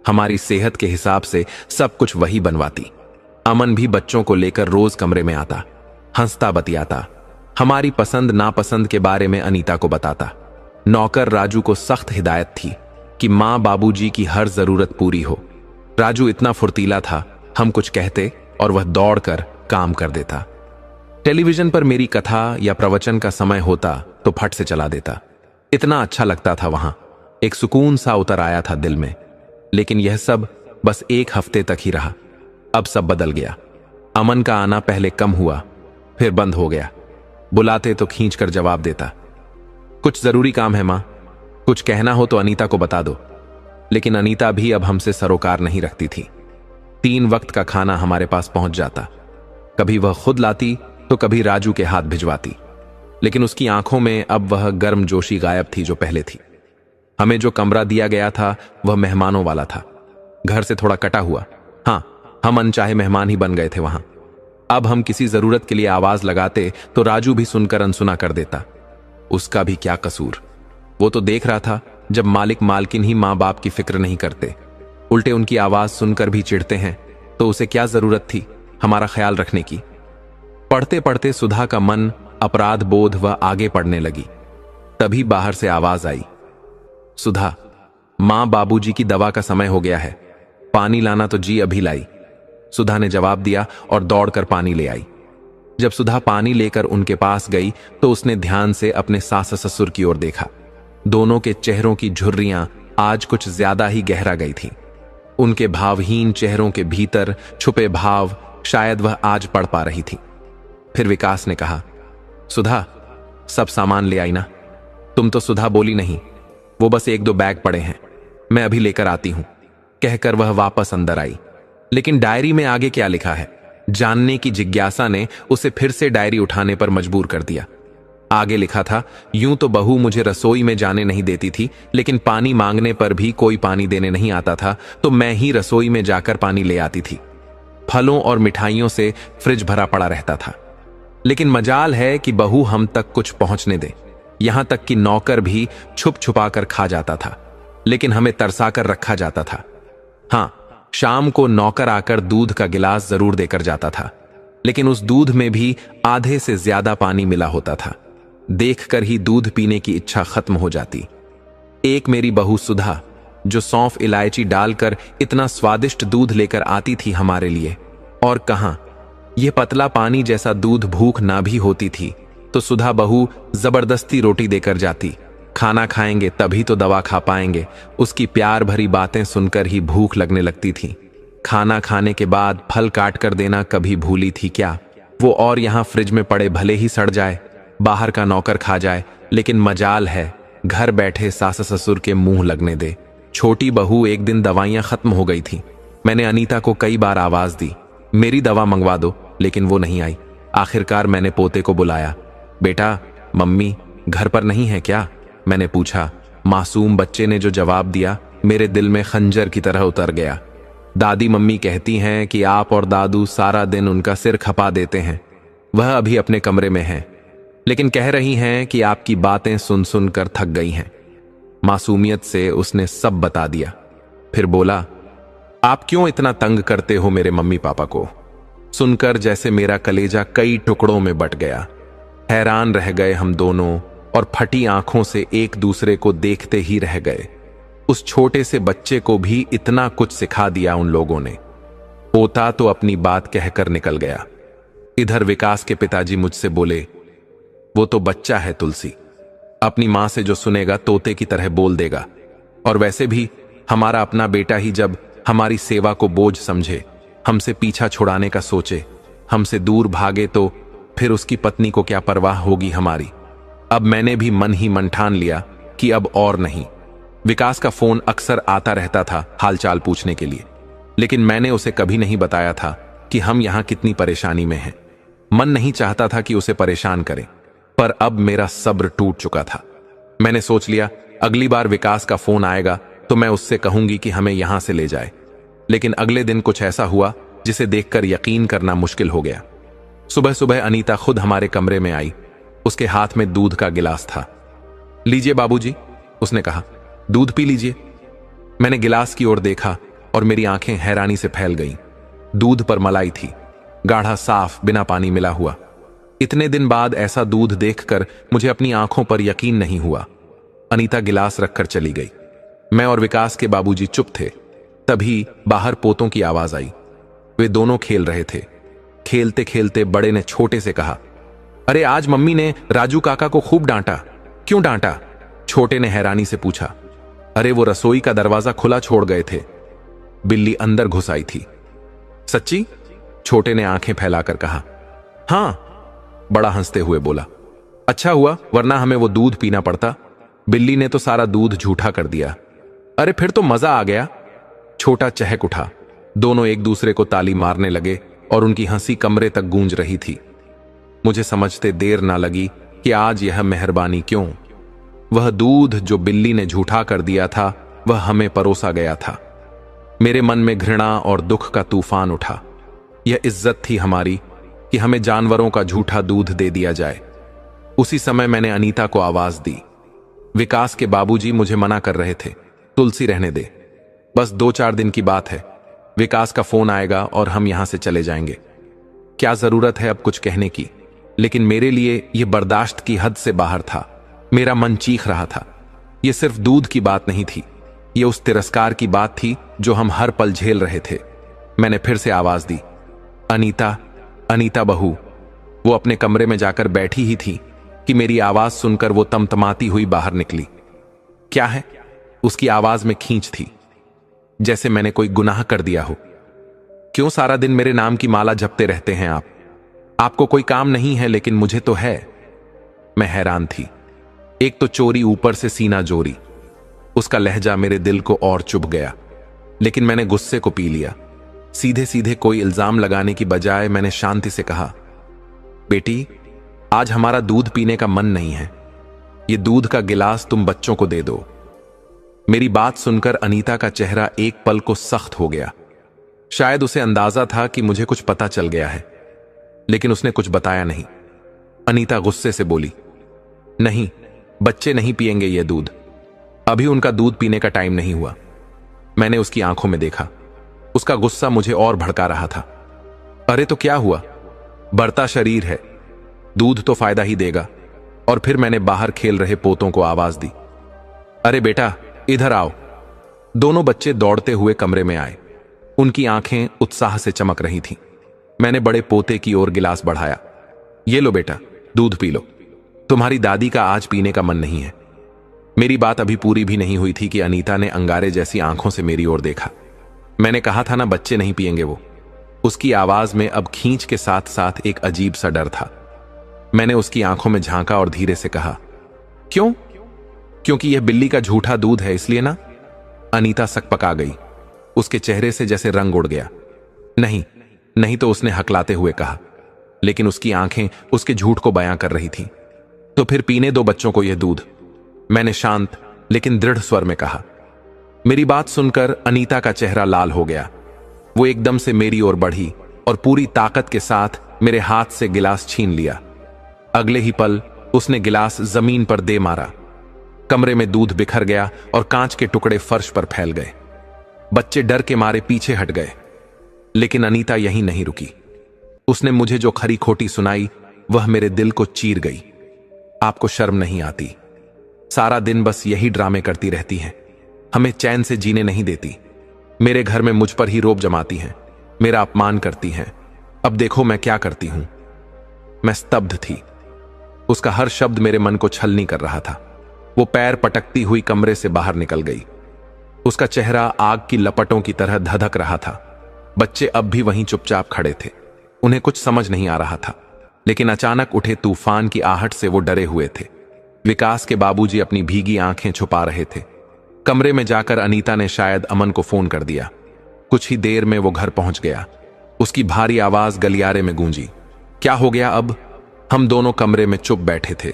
हमारी सेहत के हिसाब से सब कुछ वही बनवाती। अमन भी बच्चों को लेकर रोज कमरे में आता, हंसता बतियाता, हमारी पसंद नापसंद के बारे में अनीता को बताता। नौकर राजू को सख्त हिदायत थी कि मां बाबूजी की हर जरूरत पूरी हो। राजू इतना फुर्तीला था, हम कुछ कहते और वह दौड़कर काम कर देता। टेलीविजन पर मेरी कथा या प्रवचन का समय होता तो फट से चला देता। इतना अच्छा लगता था वहां, एक सुकून सा उतर आया था दिल में। लेकिन यह सब बस 1 हफ्ते तक ही रहा। अब सब बदल गया। अमन का आना पहले कम हुआ, फिर बंद हो गया। बुलाते तो खींच कर जवाब देता, कुछ जरूरी काम है मां, कुछ कहना हो तो अनीता को बता दो। लेकिन अनीता भी अब हमसे सरोकार नहीं रखती थी। 3 वक्त का खाना हमारे पास पहुंच जाता। कभी वह खुद लाती तो कभी राजू के हाथ भिजवाती। लेकिन उसकी आंखों में अब वह गर्मजोशी गायब थी जो पहले थी। हमें जो कमरा दिया गया था वह मेहमानों वाला था, घर से थोड़ा कटा हुआ। हाँ, हम अनचाहे मेहमान ही बन गए थे वहां। अब हम किसी जरूरत के लिए आवाज लगाते तो राजू भी सुनकर अनसुना कर देता। उसका भी क्या कसूर? वो तो देख रहा था जब मालिक मालकिन ही मां बाप की फिक्र नहीं करते, उल्टे उनकी आवाज सुनकर भी चिढ़ते हैं, तो उसे क्या जरूरत थी हमारा ख्याल रखने की। पढ़ते पढ़ते सुधा का मन अपराध बोध व आगे पढ़ने लगी। तभी बाहर से आवाज आई, सुधा, मां बाबूजी की दवा का समय हो गया है, पानी लाना तो जी अभी लाई। सुधा ने जवाब दिया और दौड़कर पानी ले आई। जब सुधा पानी लेकर उनके पास गई तो उसने ध्यान से अपने सास ससुर की ओर देखा। दोनों के चेहरों की झुर्रियां आज कुछ ज्यादा ही गहरा गई थीं। उनके भावहीन चेहरों के भीतर छुपे भाव शायद वह आज पढ़ पा रही थी। फिर विकास ने कहा, सुधा, सब सामान ले आई ना? तुम तो सुधा बोली नहीं। वो बस 1-2 बैग पड़े हैं, मैं अभी लेकर आती हूं, कहकर वह वापस अंदर आई। लेकिन डायरी में आगे क्या लिखा है? जानने की जिज्ञासा ने उसे फिर से डायरी उठाने पर मजबूर कर दिया। आगे लिखा था, यूं तो बहू मुझे रसोई में जाने नहीं देती थी, लेकिन पानी मांगने पर भी कोई पानी देने नहीं आता था तो मैं ही रसोई में जाकर पानी ले आती थी। फलों और मिठाइयों से फ्रिज भरा पड़ा रहता था, लेकिन मजाल है कि बहू हम तक कुछ पहुंचने दे। यहां तक कि नौकर भी छुप छुपा कर खा जाता था, लेकिन हमें तरसा कर रखा जाता था। हां, शाम को नौकर आकर दूध का गिलास जरूर देकर जाता था, लेकिन उस दूध में भी आधे से ज्यादा पानी मिला होता था। देखकर ही दूध पीने की इच्छा खत्म हो जाती। एक मेरी बहू सुधा, जो सौंफ इलायची डालकर इतना स्वादिष्ट दूध लेकर आती थी हमारे लिए, और कहां यह पतला पानी जैसा दूध भूख ना भी होती थी तो सुधा बहू जबरदस्ती रोटी देकर जाती। खाना खाएंगे तभी तो दवा खा पाएंगे। उसकी प्यार भरी बातें सुनकर ही भूख लगने लगती थी। खाना खाने के बाद फल काट कर देना कभी भूली थी क्या वो? और यहां फ्रिज में पड़े भले ही सड़ जाए, बाहर का नौकर खा जाए, लेकिन मजाल है घर बैठे सास ससुर के मुंह लगने दे। छोटी बहू एक दिन दवाइयां खत्म हो गई थी। मैंने अनीता को कई बार आवाज दी, मेरी दवा मंगवा दो, लेकिन वो नहीं आई। आखिरकार मैंने पोते को बुलाया। बेटा, मम्मी घर पर नहीं है क्या? मैंने पूछा। मासूम बच्चे ने जो जवाब दिया, मेरे दिल में खंजर की तरह उतर गया। दादी मम्मी कहती हैं कि आप और दादू सारा दिन उनका सिर खपा देते हैं। वह अभी अपने कमरे में है, लेकिन कह रही हैं कि आपकी बातें सुन सुनकर थक गई हैं। मासूमियत से उसने सब बता दिया। फिर बोला, आप क्यों इतना तंग करते हो मेरे मम्मी पापा को? सुनकर जैसे मेरा कलेजा कई टुकड़ों में बट गया। हैरान रह गए हम दोनों और फटी आंखों से एक दूसरे को देखते ही रह गए। उस छोटे से बच्चे को भी इतना कुछ सिखा दिया उन लोगों ने। पोता तो अपनी बात कहकर निकल गया। इधर विकास के पिताजी मुझसे बोले, वो तो बच्चा है तुलसी, अपनी मां से जो सुनेगा तोते की तरह बोल देगा। और वैसे भी हमारा अपना बेटा ही जब हमारी सेवा को बोझ समझे, हमसे पीछा छुड़ाने का सोचे, हमसे दूर भागे तो फिर उसकी पत्नी को क्या परवाह होगी हमारी। अब मैंने भी मन ही मन ठान लिया कि अब और नहीं। विकास का फोन अक्सर आता रहता था हालचाल पूछने के लिए, लेकिन मैंने उसे कभी नहीं बताया था कि हम यहां कितनी परेशानी में हैं। मन नहीं चाहता था कि उसे परेशान करें, पर अब मेरा सब्र टूट चुका था। मैंने सोच लिया अगली बार विकास का फोन आएगा तो मैं उससे कहूंगी कि हमें यहां से ले जाए। लेकिन अगले दिन कुछ ऐसा हुआ जिसे देखकर यकीन करना मुश्किल हो गया। सुबह सुबह अनीता खुद हमारे कमरे में आई। उसके हाथ में दूध का गिलास था। लीजिए बाबूजी, उसने कहा, दूध पी लीजिए। मैंने गिलास की ओर देखा और मेरी आंखें हैरानी से फैल गईं। दूध पर मलाई थी, गाढ़ा, साफ, बिना पानी मिला हुआ। इतने दिन बाद ऐसा दूध देखकर मुझे अपनी आंखों पर यकीन नहीं हुआ। अनीता गिलास रखकर चली गई। मैं और विकास के बाबूजी चुप थे। तभी बाहर पोतों की आवाज आई। वे दोनों खेल रहे थे। खेलते खेलते बड़े ने छोटे से कहा, अरे आज मम्मी ने राजू काका को खूब डांटा। क्यों डांटा? छोटे ने हैरानी से पूछा। अरे वो रसोई का दरवाजा खुला छोड़ गए थे, बिल्ली अंदर घुस आई थी। सच्ची? छोटे ने आंखें फैलाकर कहा। हां, बड़ा हंसते हुए बोला। अच्छा हुआ, वरना हमें वो दूध पीना पड़ता। बिल्ली ने तो सारा दूध झूठा कर दिया। अरे फिर तो मजा आ गया। छोटा चहक उठा। दोनों एक दूसरे को ताली मारने लगे और उनकी हंसी कमरे तक गूंज रही थी। मुझे समझते देर ना लगी कि आज यह मेहरबानी क्यों। वह दूध जो बिल्ली ने झूठा कर दिया था, वह हमें परोसा गया था। मेरे मन में घृणा और दुख का तूफान उठा। यह इज्जत थी हमारी कि हमें जानवरों का झूठा दूध दे दिया जाए। उसी समय मैंने अनीता को आवाज दी। विकास के बाबूजी मुझे मना कर रहे थे, तुलसी रहने दे, बस 2-4 दिन की बात है। विकास का फोन आएगा और हम यहां से चले जाएंगे। क्या जरूरत है अब कुछ कहने की? लेकिन मेरे लिए यह बर्दाश्त की हद से बाहर था। मेरा मन चीख रहा था। यह सिर्फ दूध की बात नहीं थी, यह उस तिरस्कार की बात थी जो हम हर पल झेल रहे थे। मैंने फिर से आवाज दी, अनीता, अनीता बहू। वो अपने कमरे में जाकर बैठी ही थी कि मेरी आवाज सुनकर वो तमतमाती हुई बाहर निकली। क्या है? उसकी आवाज में खींच थी, जैसे मैंने कोई गुनाह कर दिया हो। क्यों सारा दिन मेरे नाम की माला जपते रहते हैं आप? आपको कोई काम नहीं है, लेकिन मुझे तो है। मैं हैरान थी। एक तो चोरी, ऊपर से सीना जोरी। उसका लहजा मेरे दिल को और चुभ गया, लेकिन मैंने गुस्से को पी लिया। सीधे सीधे कोई इल्जाम लगाने की बजाय मैंने शांति से कहा, बेटी, आज हमारा दूध पीने का मन नहीं है। ये दूध का गिलास तुम बच्चों को दे दो। मेरी बात सुनकर अनीता का चेहरा एक पल को सख्त हो गया। शायद उसे अंदाजा था कि मुझे कुछ पता चल गया है, लेकिन उसने कुछ बताया नहीं। अनीता गुस्से से बोली, नहीं, बच्चे नहीं पिएंगे ये दूध। अभी उनका दूध पीने का टाइम नहीं हुआ। मैंने उसकी आंखों में देखा। उसका गुस्सा मुझे और भड़का रहा था। अरे तो क्या हुआ, बढ़ता शरीर है, दूध तो फायदा ही देगा। और फिर मैंने बाहर खेल रहे पोतों को आवाज दी, अरे बेटा इधर आओ। दोनों बच्चे दौड़ते हुए कमरे में आए। उनकी आंखें उत्साह से चमक रही थीं। मैंने बड़े पोते की ओर गिलास बढ़ाया। ये लो बेटा, दूध पी लो। तुम्हारी दादी का आज पीने का मन नहीं है। मेरी बात अभी पूरी भी नहीं हुई थी कि अनीता ने अंगारे जैसी आंखों से मेरी ओर देखा। मैंने कहा था ना, बच्चे नहीं पिएंगे वो। उसकी आवाज में अब खींच के साथ साथ एक अजीब सा डर था। मैंने उसकी आंखों में झांका और धीरे से कहा, क्यों? क्योंकि यह बिल्ली का झूठा दूध है, इसलिए ना? अनीता सकपका गई। उसके चेहरे से जैसे रंग उड़ गया। नहीं नहीं, तो उसने हकलाते हुए कहा, लेकिन उसकी आंखें उसके झूठ को बयां कर रही थीं। तो फिर पीने दो बच्चों को यह दूध, मैंने शांत लेकिन दृढ़ स्वर में कहा। मेरी बात सुनकर अनीता का चेहरा लाल हो गया। वो एकदम से मेरी ओर बढ़ी और पूरी ताकत के साथ मेरे हाथ से गिलास छीन लिया। अगले ही पल उसने गिलास जमीन पर दे मारा। कमरे में दूध बिखर गया और कांच के टुकड़े फर्श पर फैल गए। बच्चे डर के मारे पीछे हट गए, लेकिन अनीता यहीं नहीं रुकी। उसने मुझे जो खरी खोटी सुनाई वह मेरे दिल को चीर गई। आपको शर्म नहीं आती? सारा दिन बस यही ड्रामे करती रहती हैं, हमें चैन से जीने नहीं देती। मेरे घर में मुझ पर ही रोब जमाती हैं, मेरा अपमान करती हैं। अब देखो मैं क्या करती हूं। मैं स्तब्ध थी। उसका हर शब्द मेरे मन को छलनी कर रहा था। वो पैर पटकती हुई कमरे से बाहर निकल गई। उसका चेहरा आग की लपटों की तरह धधक रहा था। बच्चे अब भी वहीं चुपचाप खड़े थे। उन्हें कुछ समझ नहीं आ रहा था, लेकिन अचानक उठे तूफान की आहट से वो डरे हुए थे। विकास के बाबूजी अपनी भीगी आंखें छुपा रहे थे। कमरे में जाकर अनीता ने शायद अमन को फोन कर दिया। कुछ ही देर में वो घर पहुंच गया। उसकी भारी आवाज गलियारे में गूंजी, क्या हो गया अब? हम दोनों कमरे में चुप बैठे थे।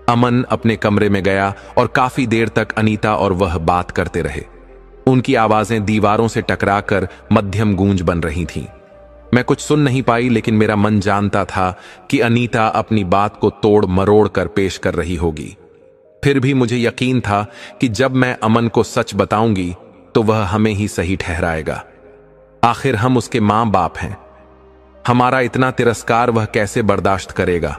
अमन अपने कमरे में गया और काफी देर तक अनीता और वह बात करते रहे। उनकी आवाजें दीवारों से टकराकर मध्यम गूंज बन रही थीं। मैं कुछ सुन नहीं पाई, लेकिन मेरा मन जानता था कि अनीता अपनी बात को तोड़ मरोड़ कर पेश कर रही होगी। फिर भी मुझे यकीन था कि जब मैं अमन को सच बताऊंगी तो वह हमें ही सही ठहराएगा। आखिर हम उसके मां बाप हैं। हमारा इतना तिरस्कार वह कैसे बर्दाश्त करेगा?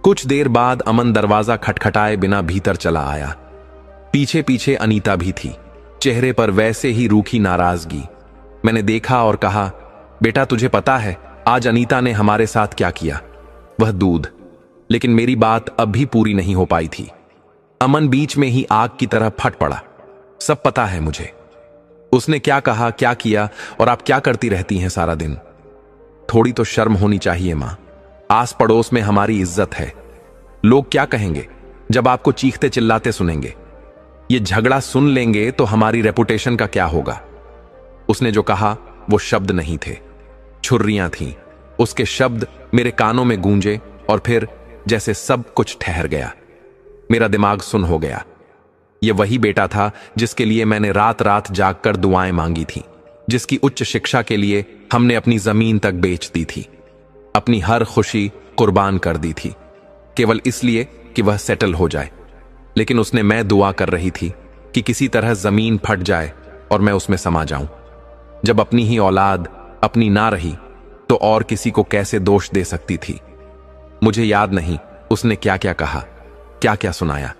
कुछ देर बाद अमन दरवाजा खटखटाए बिना भीतर चला आया। पीछे पीछे अनीता भी थी, चेहरे पर वैसे ही रूखी नाराजगी। मैंने देखा और कहा, बेटा तुझे पता है आज अनीता ने हमारे साथ क्या किया? वह दूध। लेकिन मेरी बात अब भी पूरी नहीं हो पाई थी। अमन बीच में ही आग की तरह फट पड़ा। सब पता है मुझे। उसने क्या कहा, क्या किया, और आप क्या करती रहती हैं सारा दिन? थोड़ी तो शर्म होनी चाहिए मां। आस पड़ोस में हमारी इज्जत है। लोग क्या कहेंगे जब आपको चीखते चिल्लाते सुनेंगे? ये झगड़ा सुन लेंगे तो हमारी रेपुटेशन का क्या होगा? उसने जो कहा वो शब्द नहीं थे, छुर्रियां थीं। उसके शब्द मेरे कानों में गूंजे और फिर जैसे सब कुछ ठहर गया। मेरा दिमाग सुन हो गया। यह वही बेटा था जिसके लिए मैंने रात रात जागकर दुआएं मांगी थी, जिसकी उच्च शिक्षा के लिए हमने अपनी जमीन तक बेच दी थी, अपनी हर खुशी कुर्बान कर दी थी, केवल इसलिए कि वह सेटल हो जाए। लेकिन उसने मैं दुआ कर रही थी कि किसी तरह जमीन फट जाए और मैं उसमें समा जाऊं। जब अपनी ही औलाद अपनी ना रही तो और किसी को कैसे दोष दे सकती थी? मुझे याद नहीं उसने क्या क्या कहा, क्या क्या सुनाया।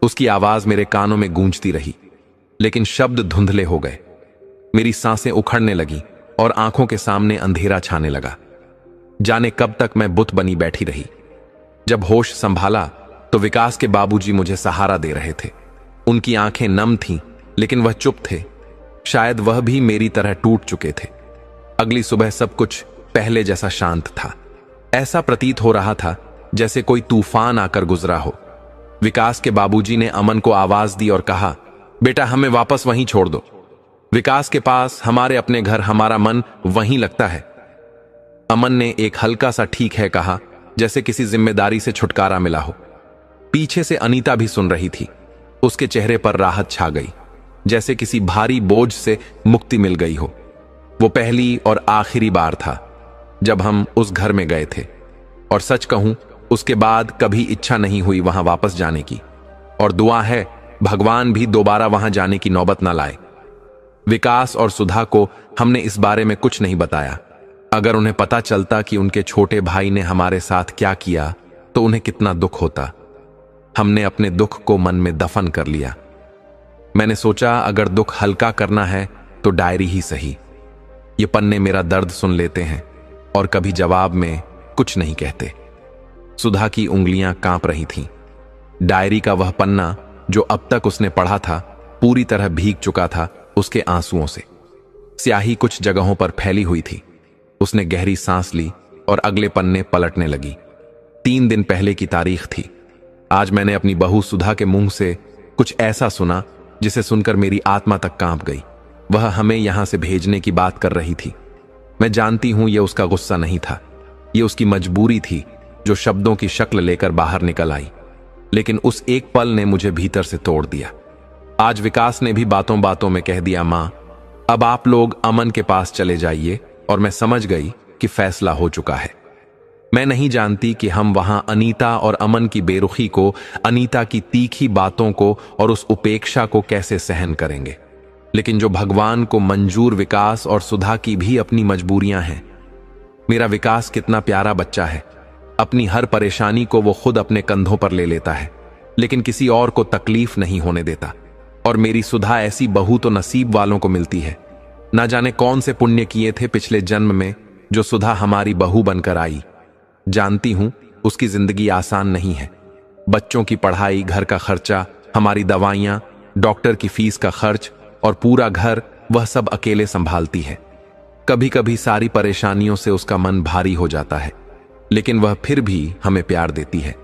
उसकी आवाज मेरे कानों में गूंजती रही, लेकिन शब्द धुंधले हो गए। मेरी सांसें उखड़ने लगी और आंखों के सामने अंधेरा छाने लगा। जाने कब तक मैं बुत बनी बैठी रही। जब होश संभाला तो विकास के बाबूजी मुझे सहारा दे रहे थे। उनकी आंखें नम थीं, लेकिन वह चुप थे। शायद वह भी मेरी तरह टूट चुके थे। अगली सुबह सब कुछ पहले जैसा शांत था। ऐसा प्रतीत हो रहा था जैसे कोई तूफान आकर गुजरा हो। विकास के बाबूजी ने अमन को आवाज दी और कहा, बेटा हमें वापस वहीं छोड़ दो। विकास के पास हमारे अपने घर हमारा मन वहीं लगता है। अमन ने एक हल्का सा ठीक है कहा, जैसे किसी जिम्मेदारी से छुटकारा मिला हो। पीछे से अनीता भी सुन रही थी। उसके चेहरे पर राहत छा गई, जैसे किसी भारी बोझ से मुक्ति मिल गई हो। वो पहली और आखिरी बार था जब हम उस घर में गए थे, और सच कहूं उसके बाद कभी इच्छा नहीं हुई वहां वापस जाने की, और दुआ है भगवान भी दोबारा वहां जाने की नौबत ना लाए। विकास और सुधा को हमने इस बारे में कुछ नहीं बताया। अगर उन्हें पता चलता कि उनके छोटे भाई ने हमारे साथ क्या किया तो उन्हें कितना दुख होता। हमने अपने दुख को मन में दफन कर लिया। मैंने सोचा अगर दुख हल्का करना है तो डायरी ही सही। ये पन्ने मेरा दर्द सुन लेते हैं और कभी जवाब में कुछ नहीं कहते। सुधा की उंगलियां कांप रही थीं। डायरी का वह पन्ना जो अब तक उसने पढ़ा था पूरी तरह भीग चुका था उसके आंसुओं से। स्याही कुछ जगहों पर फैली हुई थी। उसने गहरी सांस ली और अगले पन्ने पलटने लगी। 3 दिन पहले की तारीख थी। आज मैंने अपनी बहू सुधा के मुंह से कुछ ऐसा सुना जिसे सुनकर मेरी आत्मा तक कांप गई। वह हमें यहां से भेजने की बात कर रही थी। मैं जानती हूं यह उसका गुस्सा नहीं था, यह उसकी मजबूरी थी जो शब्दों की शक्ल लेकर बाहर निकल आई। लेकिन उस एक पल ने मुझे भीतर से तोड़ दिया। आज विकास ने भी बातों बातों में कह दिया, मां अब आप लोग अमन के पास चले जाइए, और मैं समझ गई कि फैसला हो चुका है। मैं नहीं जानती कि हम वहां अनीता और अमन की बेरुखी को, अनीता की तीखी बातों को और उस उपेक्षा को कैसे सहन करेंगे, लेकिन जो भगवान को मंजूर विकास और सुधा की भी अपनी मजबूरियां हैं। मेरा विकास कितना प्यारा बच्चा है। अपनी हर परेशानी को वो खुद अपने कंधों पर ले लेता है, लेकिन किसी और को तकलीफ नहीं होने देता। और मेरी सुधा ऐसी बहू तो नसीब वालों को मिलती है। ना जाने कौन से पुण्य किए थे पिछले जन्म में जो सुधा हमारी बहू बनकर आई। जानती हूं उसकी जिंदगी आसान नहीं है। बच्चों की पढ़ाई, घर का खर्चा, हमारी दवाइयां, डॉक्टर की फीस का खर्च और पूरा घर, वह सब अकेले संभालती है। कभी कभी सारी परेशानियों से उसका मन भारी हो जाता है, लेकिन वह फिर भी हमें प्यार देती है।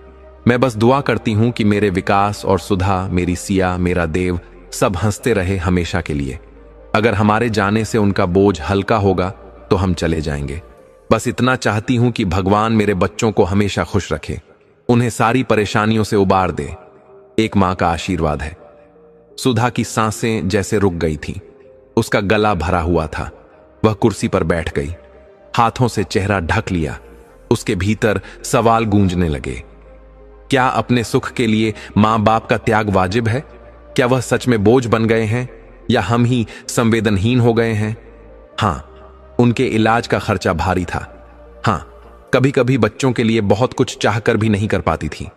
मैं बस दुआ करती हूं कि मेरे विकास और सुधा, मेरी सिया, मेरा देव सब हंसते रहे हमेशा के लिए। अगर हमारे जाने से उनका बोझ हल्का होगा तो हम चले जाएंगे। बस इतना चाहती हूं कि भगवान मेरे बच्चों को हमेशा खुश रखे, उन्हें सारी परेशानियों से उबार दे। एक मां का आशीर्वाद है। सुधा की सांसें जैसे रुक गई थीं। उसका गला भरा हुआ था। वह कुर्सी पर बैठ गई, हाथों से चेहरा ढक लिया। उसके भीतर सवाल गूंजने लगे। क्या अपने सुख के लिए मां बाप का त्याग वाजिब है? क्या वह सच में बोझ बन गए हैं, या हम ही संवेदनहीन हो गए हैं? हां, उनके इलाज का खर्चा भारी था। हां, कभी कभी बच्चों के लिए बहुत कुछ चाहकर भी नहीं कर पाती थी,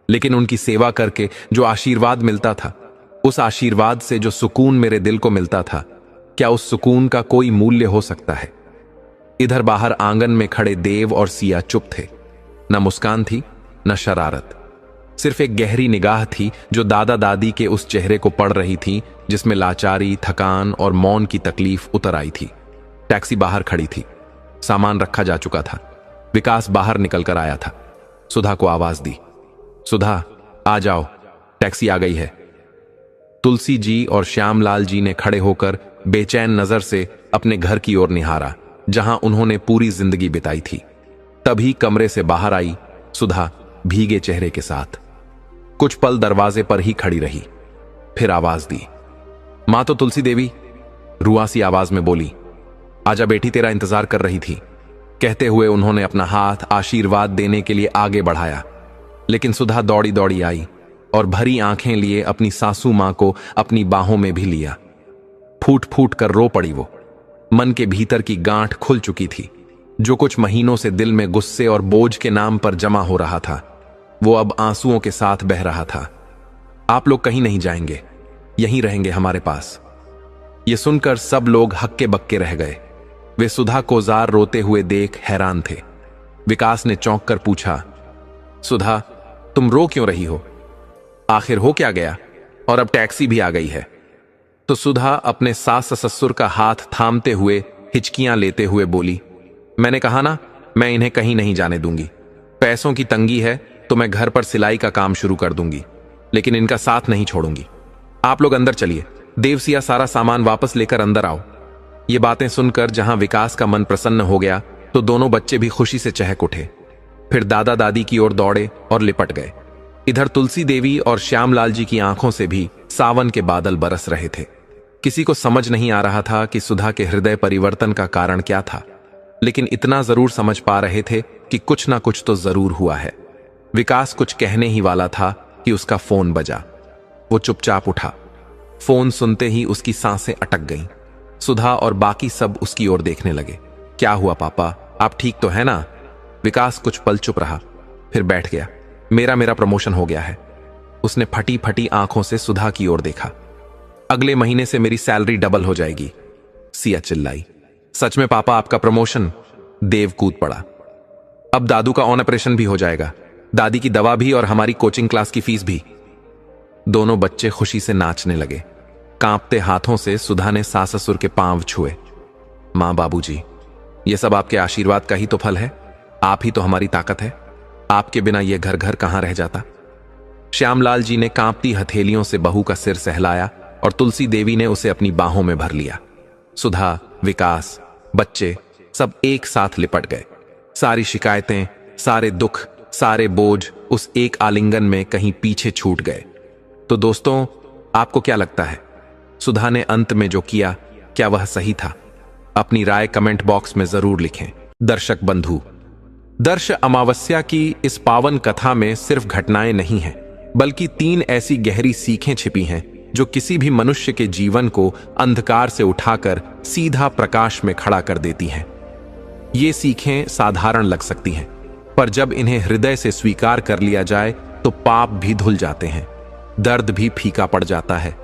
लेकिन उनकी सेवा करके जो आशीर्वाद मिलता था, उस आशीर्वाद से जो सुकून मेरे दिल को मिलता था, क्या उस सुकून का कोई मूल्य हो सकता है? इधर बाहर आंगन में खड़े देव और सिया चुप थे। न मुस्कान थी, न शरारत। सिर्फ एक गहरी निगाह थी जो दादा दादी के उस चेहरे को पढ़ रही थी, जिसमें लाचारी, थकान और मौन की तकलीफ उतर आई थी। टैक्सी बाहर खड़ी थी। सामान रखा जा चुका था। विकास बाहर निकलकर आया था। सुधा को आवाज दी, सुधा आ जाओ, टैक्सी आ गई है। तुलसी जी और श्यामलाल जी ने खड़े होकर बेचैन नजर से अपने घर की ओर निहारा, जहां उन्होंने पूरी जिंदगी बिताई थी। तभी कमरे से बाहर आई सुधा, भीगे चेहरे के साथ। कुछ पल दरवाजे पर ही खड़ी रही, फिर आवाज दी, मां तो तुलसी देवी रुआसी आवाज में बोली, आजा बेटी, तेरा इंतजार कर रही थी। कहते हुए उन्होंने अपना हाथ आशीर्वाद देने के लिए आगे बढ़ाया, लेकिन सुधा दौड़ी दौड़ी आई और भरी आंखें लिए अपनी सासू मां को अपनी बाहों में भी लिया। फूट फूट कर रो पड़ी वो। मन के भीतर की गांठ खुल चुकी थी। जो कुछ महीनों से दिल में गुस्से और बोझ के नाम पर जमा हो रहा था, वो अब आंसुओं के साथ बह रहा था। आप लोग कहीं नहीं जाएंगे, यहीं रहेंगे हमारे पास। ये सुनकर सब लोग हक्के बक्के रह गए। वे सुधा को जार रोते हुए देख हैरान थे। विकास ने चौंक कर पूछा, सुधा तुम रो क्यों रही हो? आखिर हो क्या गया? और अब टैक्सी भी आ गई है। तो सुधा अपने सास ससुर का हाथ थामते हुए हिचकियां लेते हुए बोली, मैंने कहा ना, मैं इन्हें कहीं नहीं जाने दूंगी। पैसों की तंगी है तो मैं घर पर सिलाई का काम शुरू कर दूंगी, लेकिन इनका साथ नहीं छोड़ूंगी। आप लोग अंदर चलिए, देवसिया, सारा सामान वापस लेकर अंदर आओ। ये बातें सुनकर जहां विकास का मन प्रसन्न हो गया तो दोनों बच्चे भी खुशी से चहक उठे। फिर दादा दादी की ओर दौड़े और लिपट गए। इधर तुलसी देवी और श्यामलाल जी की आंखों से भी सावन के बादल बरस रहे थे। किसी को समझ नहीं आ रहा था कि सुधा के हृदय परिवर्तन का कारण क्या था, लेकिन इतना जरूर समझ पा रहे थे कि कुछ ना कुछ तो जरूर हुआ है। विकास कुछ कहने ही वाला था कि उसका फोन बजा। वो चुपचाप उठा। फोन सुनते ही उसकी सांसें अटक गईं। सुधा और बाकी सब उसकी ओर देखने लगे। क्या हुआ पापा, आप ठीक तो है ना? विकास कुछ पल चुप रहा, फिर बैठ गया। मेरा प्रमोशन हो गया है। उसने फटी फटी आंखों से सुधा की ओर देखा। अगले महीने से मेरी सैलरी डबल हो जाएगी, सिया चिल्लाई। सच में पापा, आपका प्रमोशन? देव कूद पड़ा। अब दादू का ऑपरेशन भी हो जाएगा, दादी की दवा भी और हमारी कोचिंग क्लास की फीस भी। दोनों बच्चे खुशी से नाचने लगे। कांपते हाथों से सुधा ने सास ससुर के पांव छुए। मां, बाबूजी, ये सब आपके आशीर्वाद का ही तो फल है। आप ही तो हमारी ताकत है। आपके बिना यह घर घर कहां रह जाता। श्यामलाल जी ने कांपती हथेलियों से बहू का सिर सहलाया और तुलसी देवी ने उसे अपनी बाहों में भर लिया। सुधा, विकास, बच्चे सब एक साथ लिपट गए। सारी शिकायतें, सारे दुख, सारे बोझ उस एक आलिंगन में कहीं पीछे छूट गए। तो दोस्तों, आपको क्या लगता है, सुधा ने अंत में जो किया, क्या वह सही था? अपनी राय कमेंट बॉक्स में जरूर लिखें। दर्शक बंधु, दर्श अमावस्या की इस पावन कथा में सिर्फ घटनाएं नहीं हैं, बल्कि 3 ऐसी गहरी सीखें छिपी हैं जो किसी भी मनुष्य के जीवन को अंधकार से उठाकर सीधा प्रकाश में खड़ा कर देती हैं। ये सीखें साधारण लग सकती हैं, पर जब इन्हें हृदय से स्वीकार कर लिया जाए तो पाप भी धुल जाते हैं, दर्द भी फीका पड़ जाता है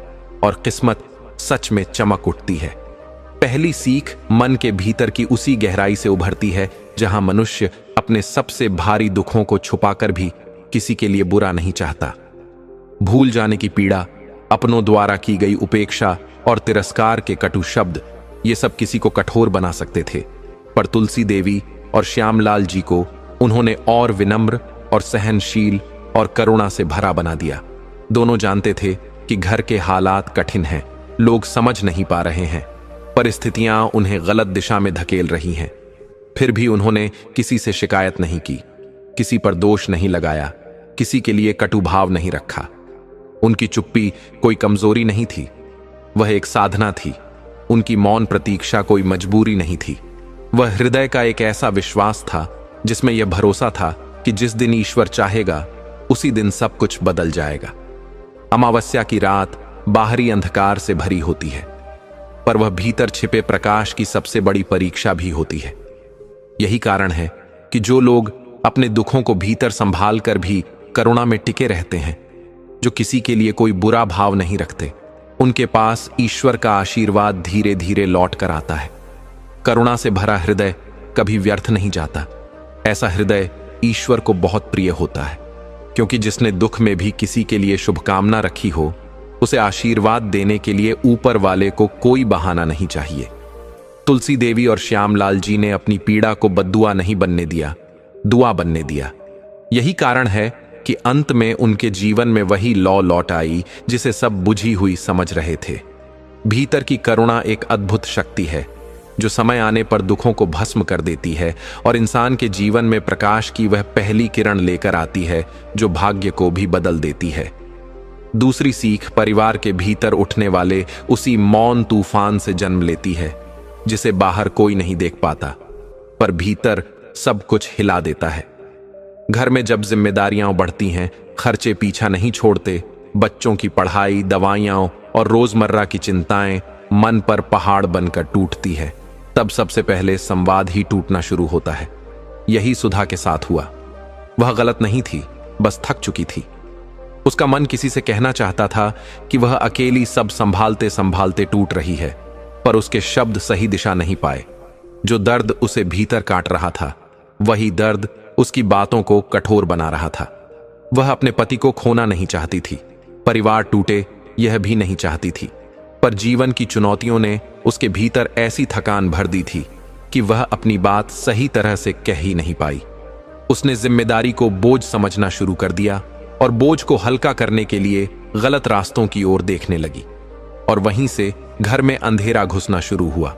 और किस्मत सच में चमक उठती है। पहली सीख मन के भीतर की उसी गहराई से उभरती है जहां मनुष्य अपने सबसे भारी दुखों को छुपाकर भी किसी के लिए बुरा नहीं चाहता। भूल जाने की पीड़ा, अपनों द्वारा की गई उपेक्षा और तिरस्कार के कटु शब्द, ये सब किसी को कठोर बना सकते थे, पर तुलसी देवी और श्यामलाल जी को उन्होंने और विनम्र और सहनशील और करुणा से भरा बना दिया। दोनों जानते थे कि घर के हालात कठिन हैं, लोग समझ नहीं पा रहे हैं, परिस्थितियां उन्हें गलत दिशा में धकेल रही हैं। फिर भी उन्होंने किसी से शिकायत नहीं की, किसी पर दोष नहीं लगाया, किसी के लिए कटु भाव नहीं रखा। उनकी चुप्पी कोई कमजोरी नहीं थी, वह एक साधना थी। उनकी मौन प्रतीक्षा कोई मजबूरी नहीं थी, वह हृदय का एक ऐसा विश्वास था जिसमें यह भरोसा था कि जिस दिन ईश्वर चाहेगा उसी दिन सब कुछ बदल जाएगा। अमावस्या की रात बाहरी अंधकार से भरी होती है, पर वह भीतर छिपे प्रकाश की सबसे बड़ी परीक्षा भी होती है। यही कारण है कि जो लोग अपने दुखों को भीतर संभाल कर भी करुणा में टिके रहते हैं, जो किसी के लिए कोई बुरा भाव नहीं रखते, उनके पास ईश्वर का आशीर्वाद धीरे धीरे लौट कर आता है। करुणा से भरा हृदय कभी व्यर्थ नहीं जाता। ऐसा हृदय ईश्वर को बहुत प्रिय होता है, क्योंकि जिसने दुख में भी किसी के लिए शुभकामना रखी हो, उसे आशीर्वाद देने के लिए ऊपर वाले को कोई बहाना नहीं चाहिए। तुलसी देवी और श्यामलाल जी ने अपनी पीड़ा को बद्दुआ नहीं बनने दिया, दुआ बनने दिया। यही कारण है कि अंत में उनके जीवन में वही लौ लौट आई जिसे सब बुझी हुई समझ रहे थे। भीतर की करुणा एक अद्भुत शक्ति है जो समय आने पर दुखों को भस्म कर देती है और इंसान के जीवन में प्रकाश की वह पहली किरण लेकर आती है जो भाग्य को भी बदल देती है। दूसरी सीख परिवार के भीतर उठने वाले उसी मौन तूफान से जन्म लेती है जिसे बाहर कोई नहीं देख पाता, पर भीतर सब कुछ हिला देता है। घर में जब जिम्मेदारियां बढ़ती हैं, खर्चे पीछा नहीं छोड़ते, बच्चों की पढ़ाई, दवाइयां और रोजमर्रा की चिंताएं मन पर पहाड़ बनकर टूटती है, तब सबसे पहले संवाद ही टूटना शुरू होता है। यही सुधा के साथ हुआ। वह गलत नहीं थी, बस थक चुकी थी। उसका मन किसी से कहना चाहता था कि वह अकेली सब संभालते संभालते टूट रही है, पर उसके शब्द सही दिशा नहीं पाए। जो दर्द उसे भीतर काट रहा था, वही दर्द उसकी बातों को कठोर बना रहा था। वह अपने पति को खोना नहीं चाहती थी, परिवार टूटे यह भी नहीं चाहती थी, पर जीवन की चुनौतियों ने उसके भीतर ऐसी थकान भर दी थी कि वह अपनी बात सही तरह से कह ही नहीं पाई। उसने जिम्मेदारी को बोझ समझना शुरू कर दिया और बोझ को हल्का करने के लिए गलत रास्तों की ओर देखने लगी। और वहीं से घर में अंधेरा घुसना शुरू हुआ।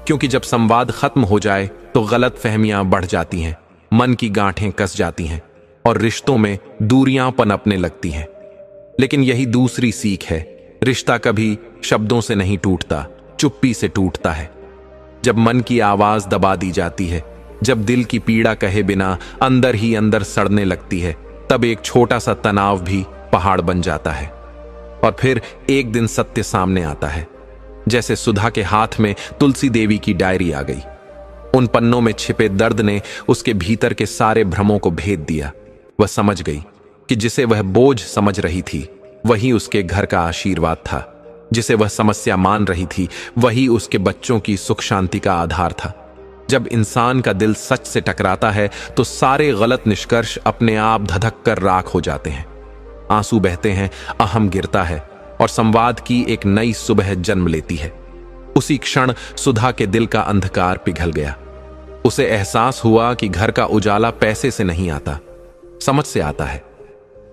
क्योंकि जब संवाद खत्म हो जाए तो गलत फहमियां बढ़ जाती हैं, मन की गांठें कस जाती हैं और रिश्तों में दूरियां पनपने लगती हैं। लेकिन यही दूसरी सीख है, रिश्ता कभी शब्दों से नहीं टूटता, चुप्पी से टूटता है। जब मन की आवाज दबा दी जाती है, जब दिल की पीड़ा कहे बिना अंदर ही अंदर सड़ने लगती है, तब एक छोटा सा तनाव भी पहाड़ बन जाता है। और फिर एक दिन सत्य सामने आता है। जैसे सुधा के हाथ में तुलसी देवी की डायरी आ गई। उन पन्नों में छिपे दर्द ने उसके भीतर के सारे भ्रमों को भेद दिया। वह समझ गई कि जिसे वह बोझ समझ रही थी वही उसके घर का आशीर्वाद था। जिसे वह समस्या मान रही थी वही उसके बच्चों की सुख शांति का आधार था। जब इंसान का दिल सच से टकराता है तो सारे गलत निष्कर्ष अपने आप धधक कर राख हो जाते हैं। आंसू बहते हैं, अहम गिरता है और संवाद की एक नई सुबह जन्म लेती है। उसी क्षण सुधा के दिल का अंधकार पिघल गया। उसे एहसास हुआ कि घर का उजाला पैसे से नहीं आता, समझ से आता है।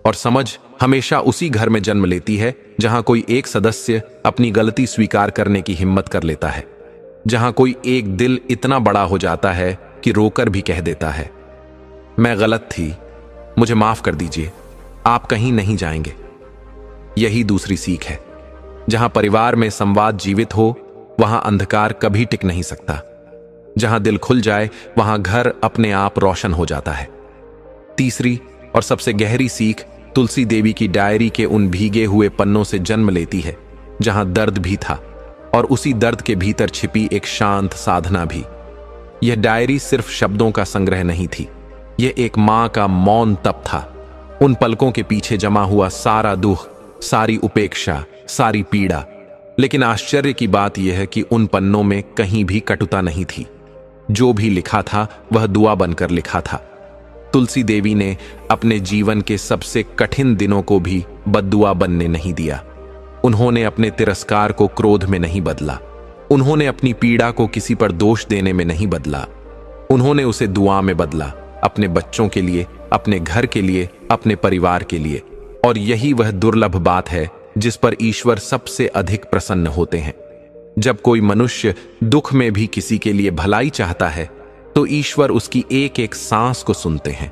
और समझ हमेशा उसी घर में जन्म लेती है जहां कोई एक सदस्य अपनी गलती स्वीकार करने की हिम्मत कर लेता है, जहां कोई एक दिल इतना बड़ा हो जाता है कि रोकर भी कह देता है, मैं गलत थी, मुझे माफ कर दीजिए, आप कहीं नहीं जाएंगे। यही दूसरी सीख है। जहां परिवार में संवाद जीवित हो वहां अंधकार कभी टिक नहीं सकता। जहां दिल खुल जाए वहां घर अपने आप रोशन हो जाता है। तीसरी और सबसे गहरी सीख तुलसी देवी की डायरी के उन भीगे हुए पन्नों से जन्म लेती है, जहां दर्द भी था और उसी दर्द के भीतर छिपी एक शांत साधना भी। यह डायरी सिर्फ शब्दों का संग्रह नहीं थी, यह एक मां का मौन तप था। उन पलकों के पीछे जमा हुआ सारा दुख, सारी उपेक्षा, सारी पीड़ा। लेकिन आश्चर्य की बात यह है कि उन पन्नों में कहीं भी कटुता नहीं थी। जो भी लिखा था वह दुआ बनकर लिखा था। तुलसी देवी ने अपने जीवन के सबसे कठिन दिनों को भी बद्दुआ बनने नहीं दिया। उन्होंने अपने तिरस्कार को क्रोध में नहीं बदला। उन्होंने अपनी पीड़ा को किसी पर दोष देने में नहीं बदला। उन्होंने उसे दुआ में बदला, अपने बच्चों के लिए, अपने घर के लिए, अपने परिवार के लिए। और यही वह दुर्लभ बात है जिस पर ईश्वर सबसे अधिक प्रसन्न होते हैं। जब कोई मनुष्य दुख में भी किसी के लिए भलाई चाहता है तो ईश्वर उसकी एक एक सांस को सुनते हैं,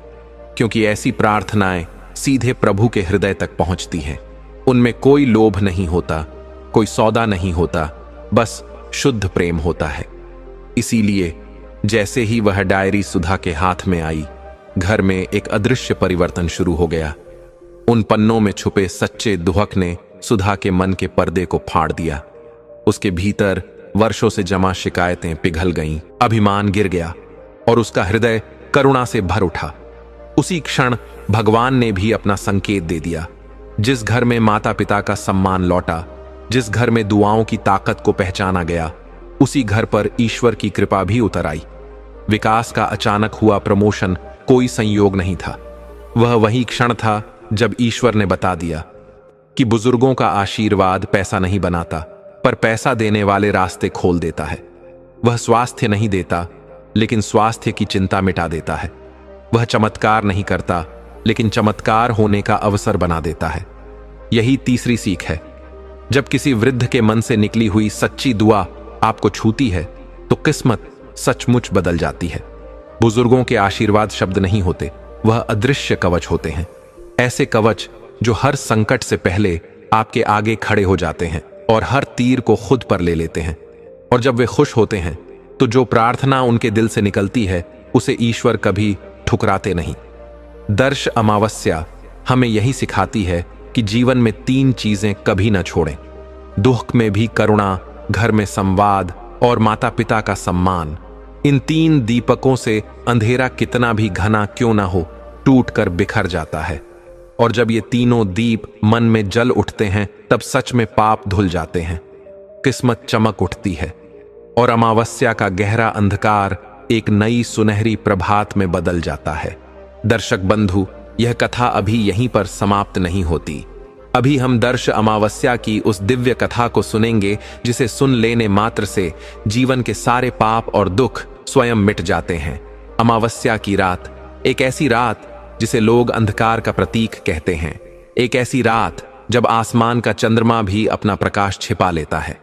क्योंकि ऐसी प्रार्थनाएं सीधे प्रभु के हृदय तक पहुंचती हैं। उनमें कोई लोभ नहीं होता, कोई सौदा नहीं होता, बस शुद्ध प्रेम होता है। इसीलिए जैसे ही वह डायरी सुधा के हाथ में आई, घर में एक अदृश्य परिवर्तन शुरू हो गया। उन पन्नों में छुपे सच्चे दुहक ने सुधा के मन के पर्दे को फाड़ दिया। उसके भीतर वर्षों से जमा शिकायतें पिघल गईं, अभिमान गिर गया और उसका हृदय करुणा से भर उठा। उसी क्षण भगवान ने भी अपना संकेत दे दिया। जिस घर में माता पिता का सम्मान लौटा, जिस घर में दुआओं की ताकत को पहचाना गया, उसी घर पर ईश्वर की कृपा भी उतर आई। विकास का अचानक हुआ प्रमोशन कोई संयोग नहीं था। वह वही क्षण था जब ईश्वर ने बता दिया कि बुजुर्गों का आशीर्वाद पैसा नहीं बनाता, पर पैसा देने वाले रास्ते खोल देता है। वह स्वास्थ्य नहीं देता, लेकिन स्वास्थ्य की चिंता मिटा देता है। वह चमत्कार नहीं करता, लेकिन चमत्कार होने का अवसर बना देता है। यही तीसरी सीख है। जब किसी वृद्ध के मन से निकली हुई सच्ची दुआ आपको छूती है तो किस्मत सचमुच बदल जाती है। बुजुर्गों के आशीर्वाद शब्द नहीं होते, वह अदृश्य कवच होते हैं। ऐसे कवच जो हर संकट से पहले आपके आगे खड़े हो जाते हैं और हर तीर को खुद पर ले लेते हैं। और जब वे खुश होते हैं तो जो प्रार्थना उनके दिल से निकलती है उसे ईश्वर कभी ठुकराते नहीं। दर्श अमावस्या हमें यही सिखाती है कि जीवन में 3 चीजें कभी न छोड़ें। दुख में भी करुणा, घर में संवाद और माता पिता का सम्मान। इन 3 दीपकों से अंधेरा कितना भी घना क्यों ना हो, टूट कर बिखर जाता है। और जब ये तीनों दीप मन में जल उठते हैं तब सच में पाप धुल जाते हैं, किस्मत चमक उठती है और अमावस्या का गहरा अंधकार एक नई सुनहरी प्रभात में बदल जाता है। दर्शक बंधु, यह कथा अभी यहीं पर समाप्त नहीं होती। अभी हम दर्श अमावस्या की उस दिव्य कथा को सुनेंगे जिसे सुन लेने मात्र से जीवन के सारे पाप और दुख स्वयं मिट जाते हैं। अमावस्या की रात, एक ऐसी रात जिसे लोग अंधकार का प्रतीक कहते हैं, एक ऐसी रात जब आसमान का चंद्रमा भी अपना प्रकाश छिपा लेता है।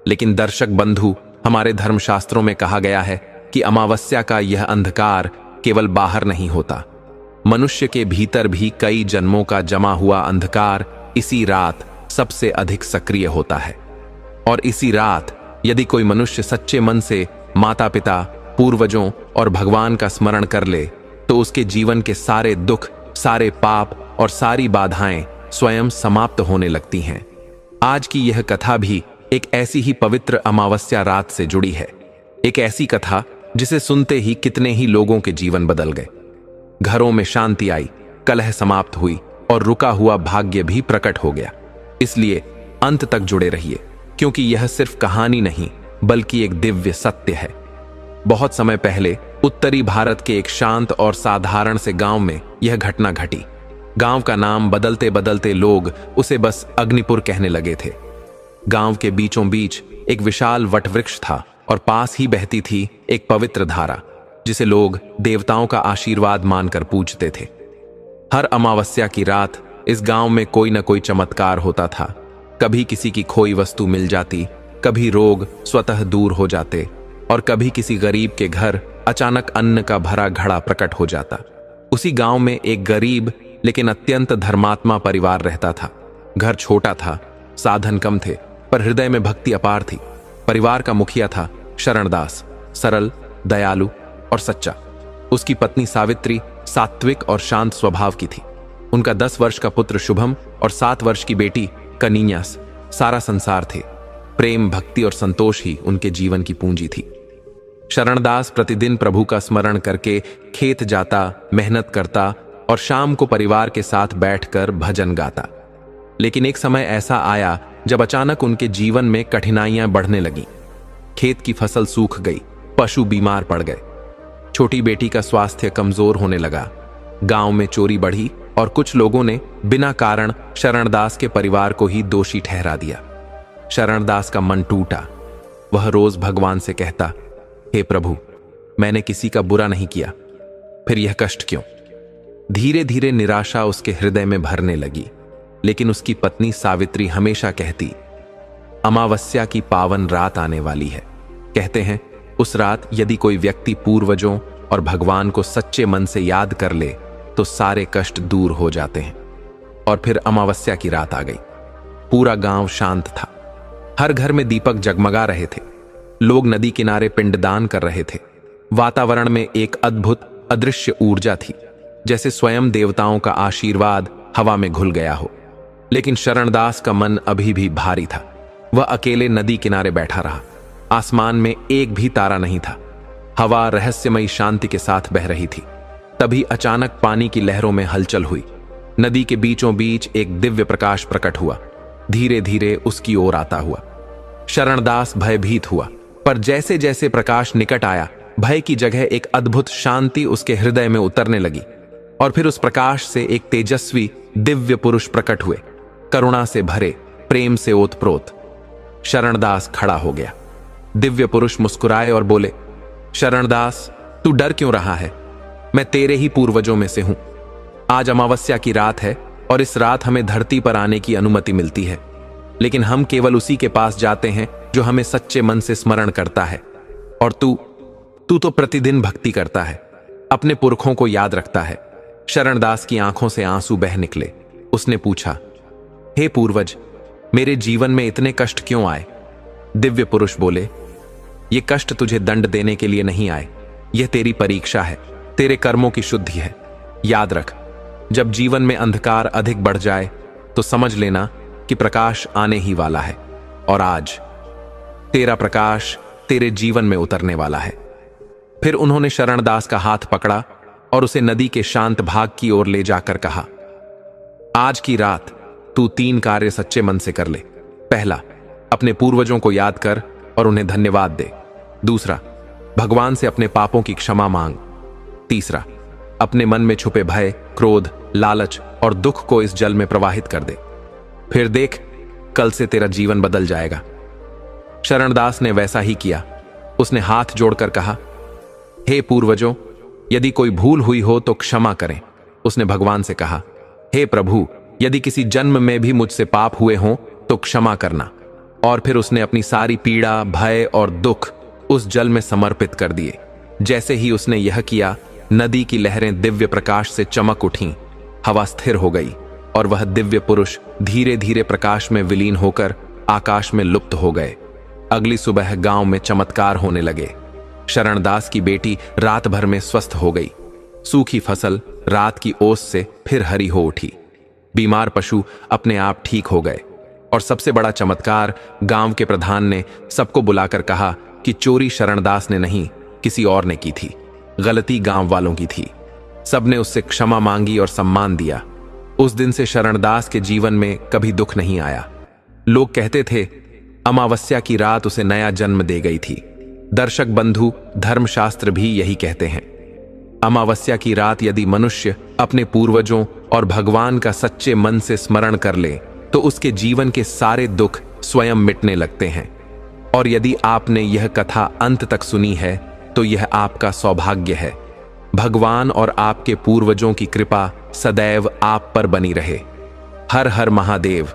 लेकिन दर्शक बंधु, हमारे धर्मशास्त्रों में कहा गया है कि अमावस्या का यह अंधकार केवल बाहर नहीं होता, मनुष्य के भीतर भी कई जन्मों का जमा हुआ अंधकार इसी रात सबसे अधिक सक्रिय होता है। और इसी रात यदि कोई मनुष्य सच्चे मन से माता पिता, पूर्वजों और भगवान का स्मरण कर ले तो उसके जीवन के सारे दुख, सारे पाप और सारी बाधाएं स्वयं समाप्त होने लगती हैं। आज की यह कथा भी एक ऐसी ही पवित्र अमावस्या रात से जुड़ी है। एक ऐसी कथा जिसे सुनते ही कितने ही लोगों के जीवन बदल गए। घरों में शांति आई, कलह समाप्त हुई और रुका हुआ भाग्य भी प्रकट हो गया। इसलिए अंत तक जुड़े रहिए, क्योंकि यह सिर्फ कहानी नहीं बल्कि एक दिव्य सत्य है। बहुत समय पहले उत्तरी भारत के एक शांत और साधारण से गांव में यह घटना घटी। गांव का नाम बदलते बदलते लोग उसे बस अग्निपुर कहने लगे थे। गांव के बीचों बीच एक विशाल वटवृक्ष था और पास ही बहती थी एक पवित्र धारा, जिसे लोग देवताओं का आशीर्वाद मानकर पूजते थे। हर अमावस्या की रात इस गांव में कोई न कोई चमत्कार होता था। कभी किसी की खोई वस्तु मिल जाती, कभी रोग स्वतः दूर हो जाते और कभी किसी गरीब के घर अचानक अन्न का भरा घड़ा प्रकट हो जाता। उसी गांव में एक गरीब लेकिन अत्यंत धर्मात्मा परिवार रहता था। घर छोटा था, साधन कम थे, पर हृदय में भक्ति अपार थी। परिवार का मुखिया था शरणदास, सरल, दयालु और सच्चा। उसकी पत्नी सावित्री सात्विक और शांत स्वभाव की थी। उनका 10 वर्ष का पुत्र शुभम और 7 वर्ष की बेटी कनिन्यास सारा संसार थे। प्रेम, भक्ति और संतोष ही उनके जीवन की पूंजी थी। शरणदास प्रतिदिन प्रभु का स्मरण करके खेत जाता, मेहनत करता और शाम को परिवार के साथ बैठकर भजन गाता। लेकिन एक समय ऐसा आया जब अचानक उनके जीवन में कठिनाइयां बढ़ने लगीं। खेत की फसल सूख गई, पशु बीमार पड़ गए, छोटी बेटी का स्वास्थ्य कमजोर होने लगा, गांव में चोरी बढ़ी और कुछ लोगों ने बिना कारण शरणदास के परिवार को ही दोषी ठहरा दिया। शरणदास का मन टूटा। वह रोज भगवान से कहता, हे प्रभु, मैंने किसी का बुरा नहीं किया, फिर यह कष्ट क्यों? धीरे धीरे निराशा उसके हृदय में भरने लगी। लेकिन उसकी पत्नी सावित्री हमेशा कहती, अमावस्या की पावन रात आने वाली है। कहते हैं उस रात यदि कोई व्यक्ति पूर्वजों और भगवान को सच्चे मन से याद कर ले तो सारे कष्ट दूर हो जाते हैं। और फिर अमावस्या की रात आ गई। पूरा गांव शांत था। हर घर में दीपक जगमगा रहे थे। लोग नदी किनारे पिंडदान कर रहे थे। वातावरण में एक अद्भुत अदृश्य ऊर्जा थी, जैसे स्वयं देवताओं का आशीर्वाद हवा में घुल गया हो। लेकिन शरणदास का मन अभी भी भारी था। वह अकेले नदी किनारे बैठा रहा। आसमान में एक भी तारा नहीं था। हवा रहस्यमयी शांति के साथ बह रही थी। तभी अचानक पानी की लहरों में हलचल हुई। नदी के बीचों बीच एक दिव्य प्रकाश प्रकट हुआ, धीरे धीरे उसकी ओर आता हुआ। शरणदास भयभीत हुआ, पर जैसे जैसे प्रकाश निकट आया, भय की जगह एक अद्भुत शांति उसके हृदय में उतरने लगी। और फिर उस प्रकाश से एक तेजस्वी दिव्य पुरुष प्रकट हुए, करुणा से भरे, प्रेम से ओतप्रोत। शरणदास खड़ा हो गया। दिव्य पुरुष मुस्कुराए और बोले, शरणदास, तू डर क्यों रहा है? मैं तेरे ही पूर्वजों में से हूं। आज अमावस्या की रात है और इस रात हमें धरती पर आने की अनुमति मिलती है। लेकिन हम केवल उसी के पास जाते हैं जो हमें सच्चे मन से स्मरण करता है। और तू तो प्रतिदिन भक्ति करता है, अपने पुरखों को याद रखता है। शरणदास की आंखों से आंसू बह निकले। उसने पूछा, हे पूर्वज, मेरे जीवन में इतने कष्ट क्यों आए? दिव्य पुरुष बोले, ये कष्ट तुझे दंड देने के लिए नहीं आए। यह तेरी परीक्षा है, तेरे कर्मों की शुद्धि है। याद रख, जब जीवन में अंधकार अधिक बढ़ जाए तो समझ लेना कि प्रकाश आने ही वाला है। और आज तेरा प्रकाश तेरे जीवन में उतरने वाला है। फिर उन्होंने शरणदास का हाथ पकड़ा और उसे नदी के शांत भाग की ओर ले जाकर कहा, आज की रात तू 3 कार्य सच्चे मन से कर ले। पहला, अपने पूर्वजों को याद कर और उन्हें धन्यवाद दे। दूसरा, भगवान से अपने पापों की क्षमा मांग। तीसरा, अपने मन में छुपे भय, क्रोध, लालच और दुख को इस जल में प्रवाहित कर दे। फिर देख, कल से तेरा जीवन बदल जाएगा। शरणदास ने वैसा ही किया। उसने हाथ जोड़कर कहा, हे पूर्वजों, यदि कोई भूल हुई हो तो क्षमा करें। उसने भगवान से कहा, हे प्रभु, यदि किसी जन्म में भी मुझसे पाप हुए हों तो क्षमा करना। और फिर उसने अपनी सारी पीड़ा, भय और दुख उस जल में समर्पित कर दिए। जैसे ही उसने यह किया, नदी की लहरें दिव्य प्रकाश से चमक उठीं, हवा स्थिर हो गई और वह दिव्य पुरुष धीरे धीरे प्रकाश में विलीन होकर आकाश में लुप्त हो गए। अगली सुबह गांव में चमत्कार होने लगे। शरणदास की बेटी रात भर में स्वस्थ हो गई। सूखी फसल रात की ओस से फिर हरी हो उठी। बीमार पशु अपने आप ठीक हो गए। और सबसे बड़ा चमत्कार, गांव के प्रधान ने सबको बुलाकर कहा कि चोरी शरणदास ने नहीं, किसी और ने की थी। गलती गांव वालों की थी। सबने उससे क्षमा मांगी और सम्मान दिया। उस दिन से शरणदास के जीवन में कभी दुख नहीं आया। लोग कहते थे अमावस्या की रात उसे नया जन्म दे गई थी। दर्शक बंधु, धर्मशास्त्र भी यही कहते हैं। अमावस्या की रात यदि मनुष्य अपने पूर्वजों और भगवान का सच्चे मन से स्मरण कर ले तो उसके जीवन के सारे दुख स्वयं मिटने लगते हैं। और यदि आपने यह कथा अंत तक सुनी है तो यह आपका सौभाग्य है। भगवान और आपके पूर्वजों की कृपा सदैव आप पर बनी रहे। हर हर महादेव।